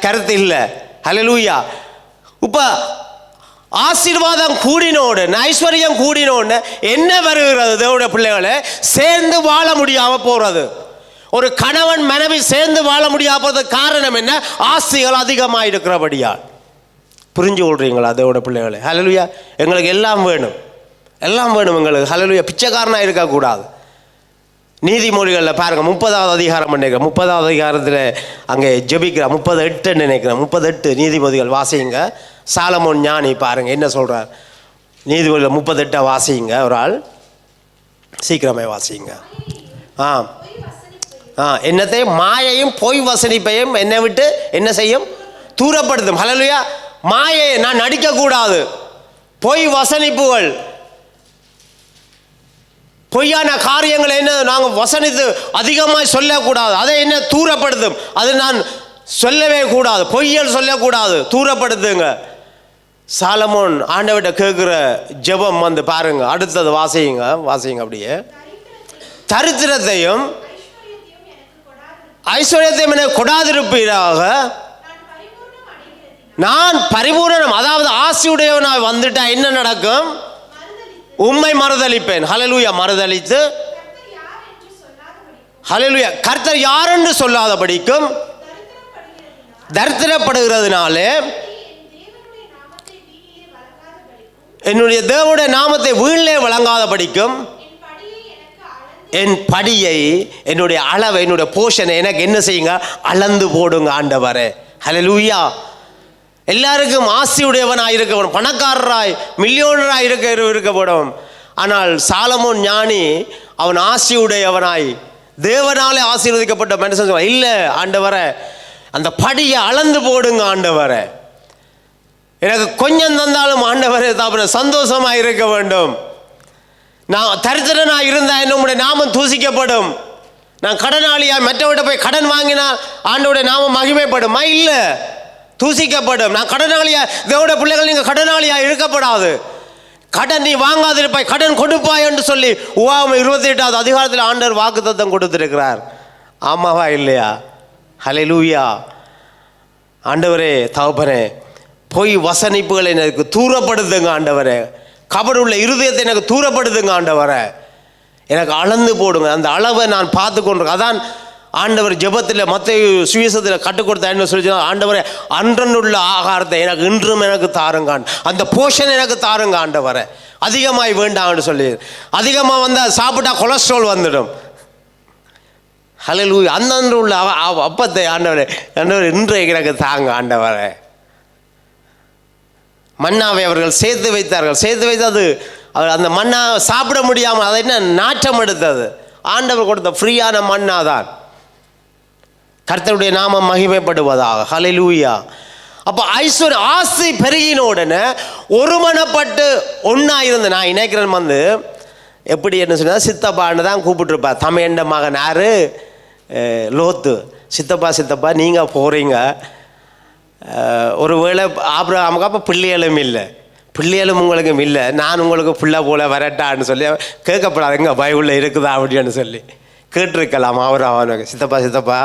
கருத்து இல்லை. ஹல்லேலூயா. இப்போ ஆசீர்வாதம் கூடினோடு, ஐஸ்வர்யம் கூடினோடு என்ன வருகிறது? தேவனுடைய பிள்ளைகளை சேர்ந்து வாழ முடியாமல் போகிறது. ஒரு கணவன் மனைவி சேர்ந்து வாழ முடியாம போகிறதுக்கு காரணம் என்ன? ஆசைகள் அதிகமாக இருக்கிறபடியால். புரிஞ்சு கொள்றீங்களா தேவனுடைய பிள்ளைகளை? ஹல்லேலூயா. எங்களுக்கு எல்லாம் வேணும், எல்லாம் வேணும் எங்களுக்கு. ஹல்லேலூயா. பிச்சைக்காரனாக இருக்கக்கூடாது. நீதிமொழிகளில் பாருங்கள் 30வது அதிகாரம் நினைக்கிறேன், 30வது அதிகாரத்தில் அங்கே ஜெபிக்கிறா, 38 நினைக்கிறேன், 38 நீதிமொழிகள் வாசிங்க. சாலமோன் ஞானி பாருங்க என்ன சொல்கிறார். நீதிமொழிகள் 38 வாசிங்க. ஒரு ஆள் சீக்கிரமே வாசிங்க. என்னத்தை மாயையும் பொய் வசனிப்பையும் என்னை விட்டு என்ன செய்யும்? தூரப்படுத்தும். ஹல்லேலூயா. மாயையை நான் நடிக்கக்கூடாது. பொய் வசனிப்புகள், பொய்யான காரியங்களை என்ன நாங்கள் வசனித்து அதிகமாக சொல்லக்கூடாது. அதை என்ன தூரப்படுத்தும். அது நான் சொல்லவே கூடாது. பொய்யல் சொல்லக்கூடாது, தூரப்படுத்துங்க. சாலமோன் ஆண்டவர்கிட்ட கேட்குற ஜெபம் வந்து பாருங்க. அடுத்தது வாசிங்க, வாசிங்க. அப்படியே தரித்திரத்தையும் ஐஸ்வர்யத்தையும் எனக்கு கொடாதிருப்பீராக, நான் பரிபூரணம், அதாவது ஆசையுடையவனாய் வந்துட்டா என்ன நடக்கும்? உம்மை மறுதலிப்பேன். ஹல்லேலூயா. மறுதலித்து ஹல்லேலூயா கர்த்தர் யார் என்று சொல்லாதபடிக்கும் தரித்திரப்படுகிறதுனாலே என்னுடைய தேவனுடைய நாமத்தை வீணிலே வழங்காதபடிக்கும் என் படியை, என்னுடைய அளவை, என்னுடைய போஷனை எனக்கு என்ன செய்யுங்க? அளந்து போடுங்க ஆண்டவரே. ஹல்லேலூயா. எல்லாருக்கும் ஆசையுடையவனாய் இருக்கணும், பணக்காரராய் மில்லியோனராய் இருக்கப்படும். ஆனால் சாலமோன் ஞானி அவன் ஆசையுடையவனாய் தேவனாலே ஆசீர்வதிக்கப்பட்ட மனுஷன் சொல்ல, இல்லை ஆண்டவரே அந்த படியை அளந்து போடுங்க ஆண்டவரே, எனக்கு கொஞ்சம் தந்தாலும் ஆண்டவரே தாப்பன சந்தோஷமாக இருக்க வேண்டும். நான் தரித்திரனாக இருந்தால் என்னுடைய நாமம் தூசிக்கப்படும். நான் கடனாளியாக மற்றவர்கிட்ட போய் கடன் வாங்கினால் ஆண்டவருடைய நாமம் மகிமைப்படுமா? இல்லை, தூசிக்கப்படும். நான் கடனாளியா, தேவனுடைய பிள்ளைகள் நீங்கள் கடனாளியா இருக்கப்படாது. கடன் நீ வாங்காதிருப்பாய், கடன் கொடுப்பாய் என்று சொல்லி உபாகமம் 28வது அதிகாரத்தில் ஆண்டவர் வாக்குத்தத்தம் கொடுத்திருக்கிறார். ஆமாவா இல்லையா? ஹல்லேலூயா. ஆண்டவரே தகப்பனே, பொய் வசனிப்புகளை எனக்கு தூரப்படுத்துங்க ஆண்டவரே, கபடுள்ள இருதயத்தை எனக்கு தூரப்படுத்துங்க ஆண்டவரே, எனக்கு அளந்து போடுங்க. அந்த அளவை நான் பார்த்து கொண்டிருக்கேன். அதான் ஆண்டவர் ஜெபத்தில் மத்தேயு சுவிசேஷத்தில் கற்றுக் கொடுத்த என்ன சொல்லி, ஆண்டவரே அன்றன்னுள்ள ஆகாரத்தை எனக்கு இன்றும் எனக்கு தாருங்க, அந்த போஷன் எனக்கு தாருங்க ஆண்டவரே, அதிகமாய் வேண்டாம்னு சொல்லி. அதிகமாக வந்தால் சாப்பிட்டா கொலஸ்ட்ரால் வந்துடும். ஹல்லேலூயா. அந்தன்று உள்ள அப்பத்தை ஆண்டவரே, ஆண்டவர் இன்றைக்கு எனக்கு தாங்க ஆண்டவரே. மன்னாவை அவர்கள் சேர்த்து வைத்தார்கள். சேர்த்து வைத்தது அந்த மன்னா சாப்பிட முடியாமல் அதை என்ன நாற்றம் எடுத்தது. ஆண்டவர் கொடுத்த ஃப்ரீயான மன்னா தான். கர்த்தருடைய நாமம் மகிமைப்படுவதாக. ஹல்லேலூயா. அப்போ ஐஸ்வர்யம் ஆசை பெருகினோடனே ஒருமனப்பட்டு ஒன்றா இருந்த நான் இணைக்கிறேன் வந்து எப்படி என்ன சொன்னால், சித்தப்பான்னு தான் கூப்பிட்டுருப்பா. தமையண்ட மகன் யார்? லோத்து. சித்தப்பா சித்தப்பா நீங்கள் போகிறீங்க, ஒருவேளை ஆபிரகாமுக்கு அப்போ பிள்ளைகளும் இல்லை, பிள்ளைகளும் உங்களுக்கும் இல்லை, நான் உங்களுக்கு பிள்ளை போல வரட்டான்னு சொல்லி கேட்கப்படாது. எங்கே பைபிளில் இருக்குதா அப்படின்னு சொல்லி கேட்டிருக்கலாம். அவனுக்கு சித்தப்பா சித்தப்பா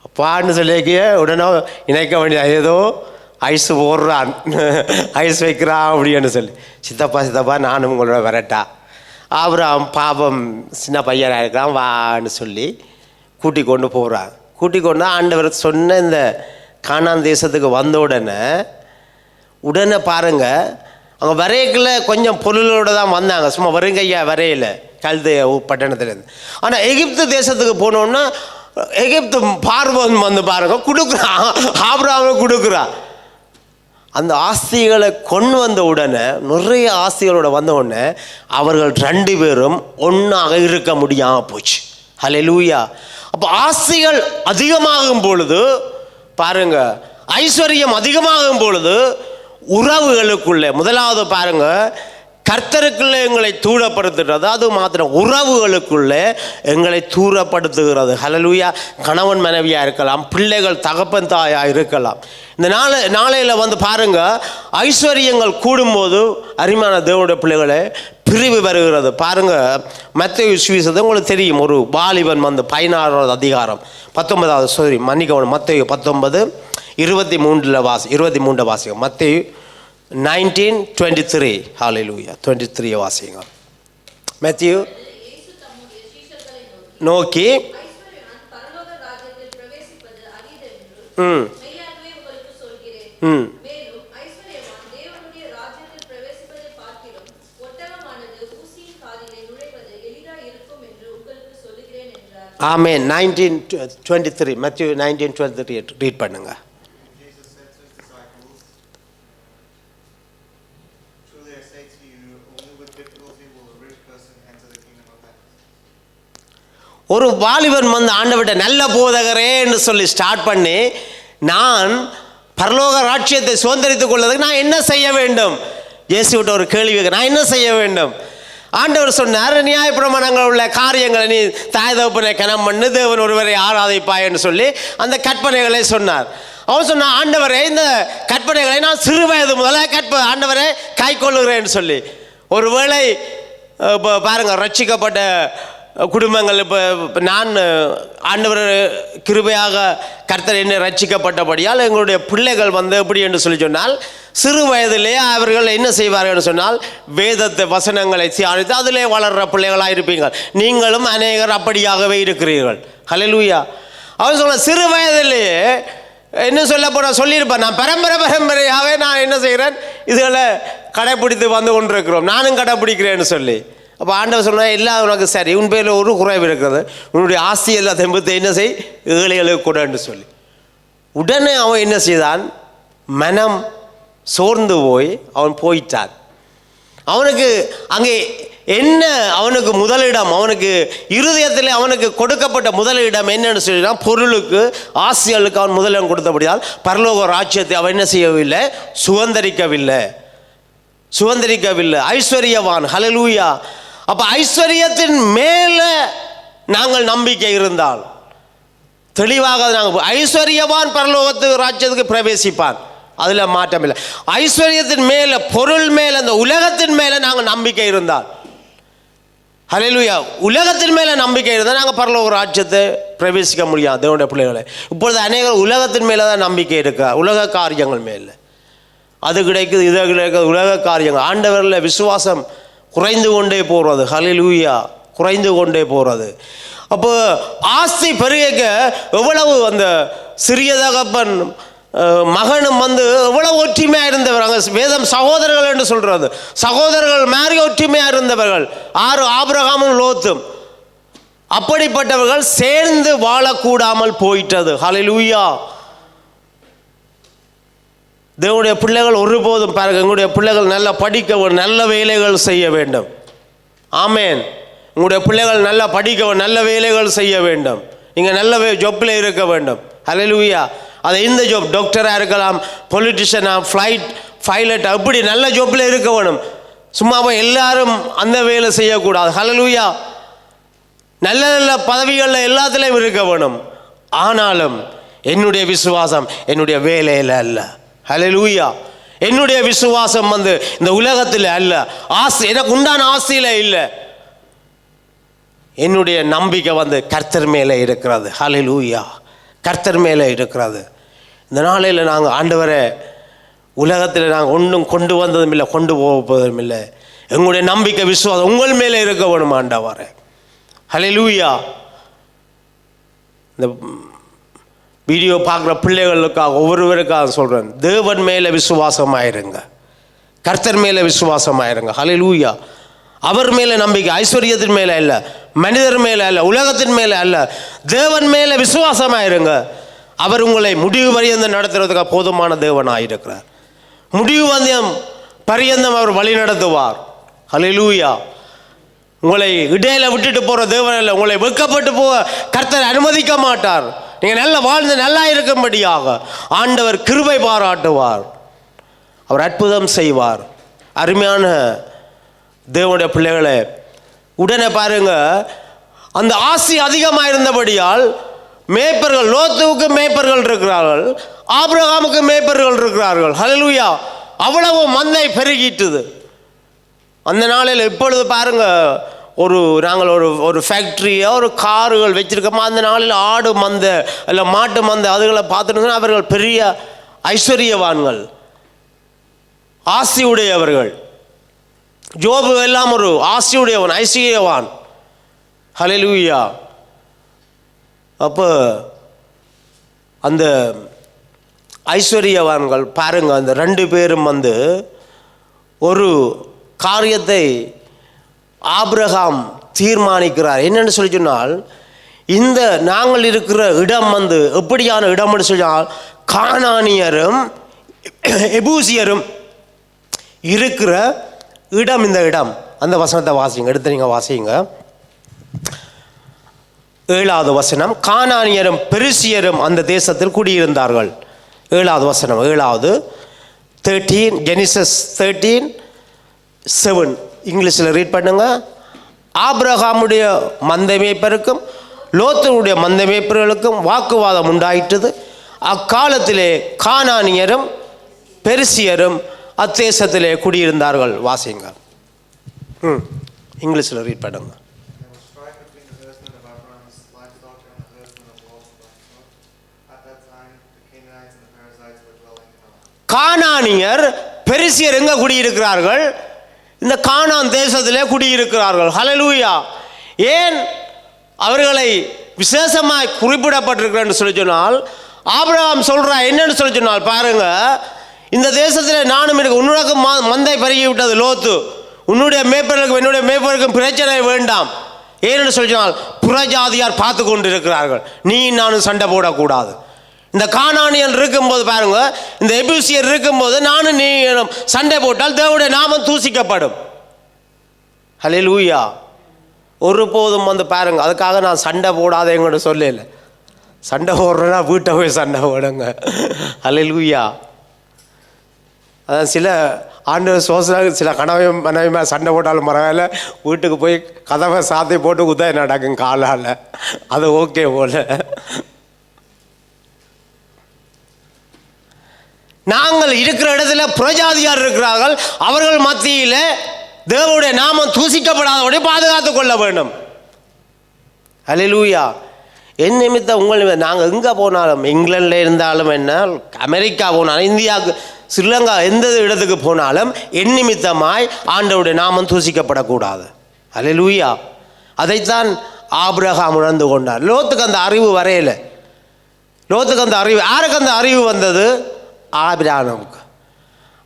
அப்பான்னு சொல்லிக்க உடனே இணைக்க வேண்டிய ஏதோ ஐஸ் போடுறான், ஐஸ் வைக்கிறான் அப்படின்னு சொல்லி, சித்தப்பா சித்தப்பா நானும் உங்களோட வரட்டா. ஆபிரகாம் பாபம் சின்ன பையனாக இருக்கிறான் வான்னு சொல்லி கூட்டி கொண்டு போகிறான். கூட்டி கொண்டு ஆண்டவர் சொன்ன இந்த கானான் தேசத்துக்கு வந்த உடனே பாருங்கள், அவங்க வரையக்குள்ள கொஞ்சம் பொருளோடு தான் வந்தாங்க, சும்மா வருங்கையா வரையில கல்து பட்டணத்துலேருந்து. ஆனால் எகிப்து தேசத்துக்கு போனோன்னா எகிப்து பார்வோன் வந்து பாருங்க கொடுக்குறான், ஆபிரகாமுக்கு கொடுக்குறான். அந்த ஆஸ்திகளை கொண்டு வந்த உடனே, நிறைய ஆஸ்திகளோட வந்த உடனே அவர்கள் 2 பேரும் ஒன்றாக இருக்க முடியாமல் போச்சு. ஹல்லேலூயா. அப்போ ஆஸ்திகள் அதிகமாகும் பொழுது பாருங்க, ஐஸ்வர்யம் அதிகமாகும் பொழுது உறவுகளுக்குள்ளே, முதலாவது பாருங்க, கர்த்தருக்குள்ளே எங்களை தூரப்படுத்துகிறது. அது மாத்திரம் உறவுகளுக்குள்ளே எங்களை தூரப்படுத்துகிறது. ஹல்லேலூயா. கணவன் மனைவியாக இருக்கலாம், பிள்ளைகள் தகப்பன் தாயாக இருக்கலாம். இந்த நாளையில் வந்து பாருங்க, ஐஸ்வர்யங்கள் கூடும்போது அருமையான தேவனுடைய பிள்ளைகளே பிரிவு வருகிறது. பாருங்க, மத்தேயு சுவிசேஷம் உங்களுக்கு தெரியும். ஒரு வாலிபன் வந்து 16வது அதிகாரம் 19வது மன்னிக்கணும், மத்தேயு 19:23 வாசிக்கும். மத்தேயு 19:23. ஹல்லேலூயா. 23 வாசிங்க. மத்தேயு நோக்கி ஆமென். 19:23 மத்தேயு 19:23 ரீட் பண்ணுங்க. ஒரு வாலிபன் வந்து ஆண்டவர்கிட்ட நல்ல போதகரே என்று சொல்லி ஸ்டார்ட் பண்ணி, நான் பரலோக ராஜ்யத்தை சுதந்திரித்துக் கொள்வதற்கு நான் என்ன செய்ய வேண்டும்? இயேசுவிட்ட ஒரு கேள்வி, நான் என்ன செய்ய வேண்டும்? ஆண்டவர் சொன்னார், நியாயப்பிரமாணங்கள் உள்ள காரியங்களை நீ தாய் தகப்பனை கனம் பண்ணு, தேவன் ஒருவரை ஆராதிப்பாய் என்று சொல்லி அந்த கற்பனைகளை சொன்னார். அவன் சொன்னான், ஆண்டவரே இந்த கற்பனைகளை நான் சிறு வயது முதல்ல ஆண்டவரை கை கொள்ளுகிறேன்னு சொல்லி. ஒருவேளை இப்போ பாருங்கள், ரட்சிக்கப்பட்ட குடும்பங்கள், இப்போ நான் ஆண்டவர் கிருபையாக கர்த்தர் என்னை ரட்சிக்கப்பட்டபடியால் எங்களுடைய பிள்ளைகள் வந்து எப்படி என்று சொல்லி சொன்னால், சிறு வயதிலேயே அவர்கள் என்ன செய்வார்கள் சொன்னால், வேதத்தை வசனங்களை தியானித்து அதிலே வளர்கிற பிள்ளைகளாக இருப்பீங்க. நீங்களும் அநேகர் அப்படியாகவே இருக்கிறீர்கள். ஹல்லேலூயா. அவர் சொல்ல, சிறு வயதிலேயே என்ன சொல்ல போனால் சொல்லியிருப்பேன், நான் பரம்பரையாகவே நான் என்ன செய்கிறேன், இதுகளை கடைப்பிடித்து வந்து கொண்டிருக்கிறோம், நானும் கடைப்பிடிக்கிறேன்னு சொல்லி. அப்போ ஆண்டவர் சொன்னால், எல்லாம் உனக்கு சரி, உன் பேரில் ஒரு குறைவு இருக்கிறது, உன்னுடைய ஆஸ்தி எல்லாம் தெம்பத்தை என்ன செய், ஏழைகளுக்கு கூடன்னு சொல்லி. உடனே அவன் என்ன செய்தான், மனம் சோர்ந்து போய் அவன் போயிட்டான். அவனுக்கு அங்கே என்ன, அவனுக்கு முதலிடம், அவனுக்கு இருதயத்தில் அவனுக்கு கொடுக்கப்பட்ட முதலிடம் என்னன்னு சொல்லினா, பொருளுக்கு ஆசைகளுக்கு அவன் முதலிடம் கொடுத்தபடியால் பரலோக ராஜ்யத்தை அவன் என்ன செய்யவில்லை, சுதந்திரிக்கவில்லை. ஐஸ்வர்யவான். ஹல்லேலூயா. அப்போ ஐஸ்வர்யத்தின் மேலே நாங்கள் நம்பிக்கை இருந்தால் தெளிவாக நாங்கள், ஐஸ்வர்யவான் பரலோகத்து ராஜ்யத்துக்கு பிரவேசிப்பான், அதில் மாற்றம் இல்லை. ஐஸ்வர்யத்தின் மேலே, பொருள் மேலே, அந்த உலகத்தின் மேலே நாங்கள் நம்பிக்கை இருந்தால், ஹல்லேலூயா, உலகத்தின் மேலே நம்பிக்கை இருந்தால் நாங்கள் பரலோக ராஜ்யத்தை பிரவேசிக்க முடியாது. தேவனுடைய பிள்ளைகளை இப்பொழுது அநேகர் உலகத்தின் மேலே தான் நம்பிக்கை இருக்கா, உலக காரியங்கள் மேலே. அது கிடைக்குது, இது கிடைக்குது, உலக காரியங்கள். ஆண்டவரில் விசுவாசம் குறைந்து கொண்டே போகிறது. ஹல்லேலூயா. குறைந்து கொண்டே போகிறது. அப்போ ஆஸ்தி பெருக எவ்வளவு அந்த சிறிய தகப்பன் மகனும் வந்து எவ்வளவு ஒற்றுமையாக இருந்தவர். அங்கே வேதம் சகோதரர்கள் என்று சொல்கிறது, சகோதரர்கள் மாதிரி ஒற்றுமையாக இருந்தவர்கள். ஆபிரகாமும் லோத்தும் அப்படிப்பட்டவர்கள் சேர்ந்து வாழக்கூடாமல் போயிட்டது. ஹல்லேலூயா. தேவனுடைய பிள்ளைகள் ஒருபோதும் பாருங்கள், எங்களுடைய பிள்ளைகள் நல்லா படிக்க, நல்ல வேலைகள் செய்ய வேண்டும். ஆமேன். உங்களுடைய பிள்ளைகள் நல்லா படிக்க, நல்ல வேலைகள் செய்ய வேண்டும். நீங்கள் நல்ல ஜாப்பில் இருக்க வேண்டும். ஹல்லேலூயா. அது இந்த ஜாப், டாக்டராக இருக்கலாம், பொலிட்டிஷியனாக, ஃப்ளைட் பைலட், அப்படி நல்ல ஜாப்பில் இருக்க வேணும். சும்மா எல்லாரும் அந்த வேலை செய்யக்கூடாது. ஹல்லேலூயா. நல்ல நல்ல பதவிகளில் எல்லாத்துலேயும் இருக்க வேணும். ஆனாலும் என்னுடைய விசுவாசம் என்னுடைய வேலையில் அல்ல. ஹல்லேலூயா. என்னுடைய விசுவாசம் வந்து இந்த உலகத்தில் அல்ல, ஆசை எனக்கு உண்டான ஆசையில் இல்லை. என்னுடைய நம்பிக்கை வந்து கர்த்தர் மேலே இருக்கிறது. ஹல்லேலூயா. கர்த்தர் மேலே இருக்கிறது. இந்த நாளையில் நாங்கள் ஆண்டவரை உலகத்தில் நாங்கள் ஒன்றும் கொண்டு வந்ததும் இல்லை, கொண்டு போவதும் இல்லை. எங்களுடைய நம்பிக்கை விசுவாசம் உங்கள் மேலே இருக்க வேணும் ஆண்டவரே. ஹல்லேலூயா. இந்த வீடியோ பார்க்குற பிள்ளைகளுக்காக ஒவ்வொருவருக்காக சொல்கிறேன், தேவன் மேலே விசுவாசமாயிருங்க, கர்த்தர் மேலே விசுவாசமாயிருங்க. ஹல்லேலூயா. அவர் மேலே நம்பிக்கை, ஐஸ்வர்யத்தின் மேலே அல்ல, மனிதர் மேலே அல்ல, உலகத்தின் மேலே அல்ல, தேவன் மேலே விசுவாசமாயிருங்க. அவர் உங்களை முடிவு பரியந்த நடத்துறதுக்காக போதுமான தேவனாக இருக்கிறார். முடிவு வந்தம் பரியந்தம் அவர் வழி நடத்துவார். ஹல்லேலூயா. உங்களை இடையில விட்டுட்டு போகிற தேவன் இல்லை. உங்களை வெட்கப்பட்டு போக கர்த்தர் அனுமதிக்க மாட்டார். நீங்கள் நல்லா வாழ்ந்து நல்லா இருக்கும்படியாக ஆண்டவர் கிருபை பாராட்டுவார். அவர் அற்புதம் செய்வார். அருமையான தேவனுடைய பிள்ளைகளை, உடனே பாருங்க, அந்த ஆசி அதிகமாக இருந்தபடியால் மேய்ப்பர்கள், லோத்துவுக்கு மேய்ப்பர்கள் இருக்கிறார்கள், ஆபிரகாமுக்கு மேய்ப்பர்கள் இருக்கிறார்கள். ஹல்லேலூயா. அவ்வளவு மந்தை பெருகிட்டுது அந்த நாளில். இப்பொழுது பாருங்க, நாங்கள் ஒரு ஃபேக்ட்ரியோ ஒரு கார்கள் வச்சுருக்கோமா, அந்த நாளில் ஆடு மந்தை இல்லை மாட்டு மந்தை அதுகளை பார்த்துட்டு அவர்கள் பெரிய ஐஸ்வர்யவான்கள், ஆசியுடையவர்கள். ஜோபு எல்லாம் ஒரு ஆசியுடையவன், ஐஸ்வர்யவான். ஹல்லேலூயா. அப்போ அந்த ஐஸ்வர்யவான்கள் பாருங்க, அந்த 2 பேரும் ஒரு காரியத்தை ஆபிரகாம் தீர்மானிக்கிறார். என்னென்னு சொல்லி சொன்னால், இந்த நாங்கள் இருக்கிற இடம் எப்படியான இடம்னு சொன்னால், கானானியரும் எபூசியரும் இருக்கிற இடம். இந்த இடம், அந்த வசனத்தை வாசிங்க, எடுத்து நீங்கள் வாசிங்க. 7வது வசனம், கானானியரும் பெரிசியரும் அந்த தேசத்தில் குடியிருந்தார்கள். 7வது வசனம், 7வது 13, ஜெனிசஸ் 13:7 இங்கிலீஷில் ரீட் பண்ணுங்க. ஆபிரகாமுடைய மந்தை மேய்ப்பருக்கும் லோத்துடைய மந்தை மேய்ப்பர்களுக்கும் வாக்குவாதம் உண்டாயிட்டது. அக்காலத்திலே கானானியரும் பெரிசியரும் அத்தேசத்திலே குடியிருந்தார்கள். வாசிங்க, இங்கிலீஷில் ரீட் பண்ணுங்க. கானானியர் பெரிசியர் எங்க குடியிருக்கிறார்கள்? இந்த கானான் தேசத்திலே குடியிருக்கிறார்கள். ஹல்லேலூயா. ஏன் அவர்களை விசேஷமாய் குறிப்பிடப்பட்டிருக்கிறேன்னு சொல்லி சொன்னால், ஆபிரகாம் சொல்றா என்னன்னு சொல்லி சொன்னால், பாருங்க, இந்த தேசத்தில் நானும் எனக்கு உன்னுடைய மந்தை பருகி விட்டது லோத்து, உன்னுடைய மேய்ப்பர்களுக்கும் என்னுடைய மேய்ப்பருக்கும் பிரச்சனை வேண்டாம். ஏன்னு சொல்லி சொன்னால், புறஜாதியார் பார்த்து கொண்டு இருக்கிறார்கள், நீ நானும் சண்டை போடக்கூடாது. இந்த கானானியன் இருக்கும்போது பாருங்க, இந்த எபூசியர் இருக்கும்போது நானும் நீ சண்டை போட்டால் தேவனுடைய நாமம் தூசிக்கப்படும். ஹல்லேலூயா. ஒருபோதும் பாருங்க, அதுக்காக நான் சண்டை போடாதேங்கன்னு சொல்லல. சண்டை போடுறேன்னா வீட்டை போய் சண்டை போடுங்க. ஹல்லேலூயா. அதான் சில ஆண்டு சோசனாக சில மனைவிமா சண்டை போட்டாலும் பரவாயில்ல, வீட்டுக்கு போய் கதவை சாத்தி போட்டு உதவி நடக்கும் காலால், அது ஓகே போல. நாங்கள் இருக்கிற இடத்துல புறஜாதியார் இருக்கிறார்கள், அவர்கள் மத்தியில் தேவனுடைய நாமம் தூசிக்கப்படாதபடி பாதுகாத்துக் கொள்ள வேண்டும். ஹல்லேலூயா. என் நிமித்தம் உங்கள் நாங்கள் எங்கே போனாலும், இங்கிலாண்டில் இருந்தாலும் என்ன, அமெரிக்கா போனாலும், இந்தியாவுக்கு, ஸ்ரீலங்கா, எந்த இடத்துக்கு போனாலும் என் நிமித்தமாய் ஆண்டவருடைய நாமம் தூசிக்கப்படக்கூடாது. ஹல்லேலூயா. அதைத்தான் ஆபிரகாம் உணர்ந்து கொண்டார். லோத்துக்கு அந்த அறிவு வரையலை. லோத்துக்கு அந்த அறிவு, யாருக்கு அந்த அறிவு வந்தது? ஆபிரகாமுக்கு.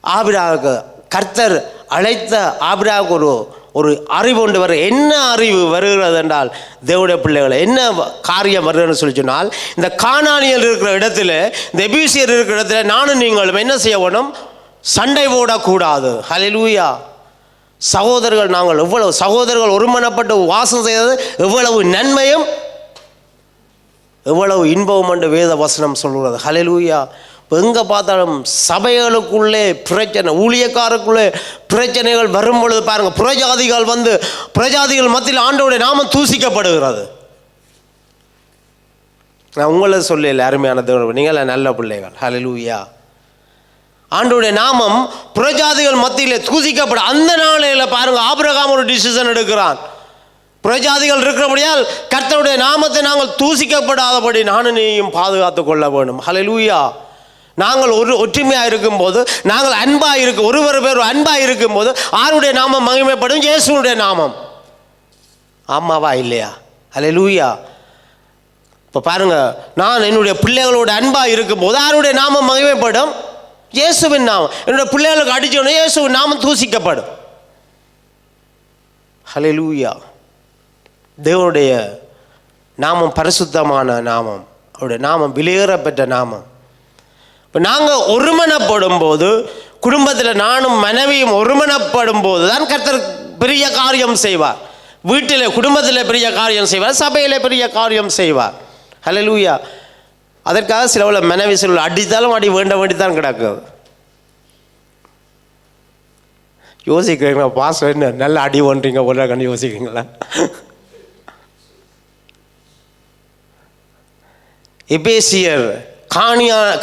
ஆபிரகாமுக்கு கர்த்தர் அழைத்த ஆபிரகாமுக்கு ஒரு அறிவு கொண்டு வர. என்ன அறிவு வருகிறது என்றால், தேவனுடைய பிள்ளைகளை என்ன காரியம் வருகிறதுன்னு சொல்லி சொன்னால், இந்த கானானியர் இருக்கிற இடத்துல, இந்த எபூசியர் இருக்கிற இடத்துல நானும் நீங்களும் என்ன செய்ய வேணும்? சண்டை போடக்கூடாது. ஹல்லேலூயா. சகோதரர்கள், நாங்கள் எவ்வளவு சகோதரர்கள் ஒருமனப்பட்டு வாசம் செய்தது எவ்வளவு நன்மையும் எவ்வளவு இன்பமும் என்று வேத வசனம் சொல்கிறது. ஹல்லேலூயா. எங்கே பார்த்தாலும் சபைகளுக்குள்ளே பிரச்சனை, ஊழியக்காரருக்குள்ளே பிரச்சனைகள் வரும் பொழுது பாருங்கள், புறஜாதிகள் மத்தியில் ஆண்டவருடைய நாமம் தூசிக்கப்படுகிறது. நான் உங்களை சொல்லல, அருமையான தேவன், நீங்கள நல்ல பிள்ளைகள். ஹல்லேலூயா. ஆண்டவருடைய நாமம் புறஜாதிகள் மத்தியில் தூசிக்கப்பட. அந்த நாளையில் பாருங்கள், ஆபிரகாம் ஒரு டிசிஷன் எடுக்கிறான். புறஜாதிகள் இருக்கிறபடியால் கர்த்தருடைய நாமத்தை நாங்கள் தூசிக்கப்படாதபடி நானும் நீயும் பாதுகாத்து கொள்ள வேண்டும். ஹல்லேலூயா. நாங்கள் ஒற்றுமையாக இருக்கும்போது, நாங்கள் அன்பாக இருக்கும், ஒருவர் அன்பாக இருக்கும்போது ஆருடைய நாமம் மகிமைப்படும்? இயேசுடைய நாமம். ஆமாவா இல்லையா? ஹல்லேலூயா. இப்போ பாருங்க, நான் என்னுடைய பிள்ளைகளோட அன்பாக இருக்கும்போது ஆருடைய நாமம் மகிமைப்படும்? இயேசுவின் நாமம். என்னுடைய பிள்ளைகளுக்கு அடிச்சோடனே இயேசுவின் நாமம் தூசிக்கப்படும். ஹல்லேலூயா. தேவனுடைய நாமம் பரிசுத்தமான நாமம், அவருடைய நாமம் விலையேறப்பெற்ற நாமம். இப்போ நாங்கள் ஒருமனப்படும் போது, குடும்பத்தில் நானும் மனைவியும் ஒருமனப்படும் போது தான் கர்த்தர் பெரிய காரியம் செய்வார். வீட்டில் குடும்பத்தில் பெரிய காரியம் செய்வார், சபையில் பெரிய காரியம் செய்வார். ஹல்லேலூயா. அதற்காக சில மனைவி சில அடித்தாலும் அடி வேண்டித்தான் கிடக்குது. யோசிக்கிறீங்களா? பாசம் என்ன நல்ல அடி ஒன்றீங்க போல கண்டு யோசிக்கிறீங்களா? எபேசியர்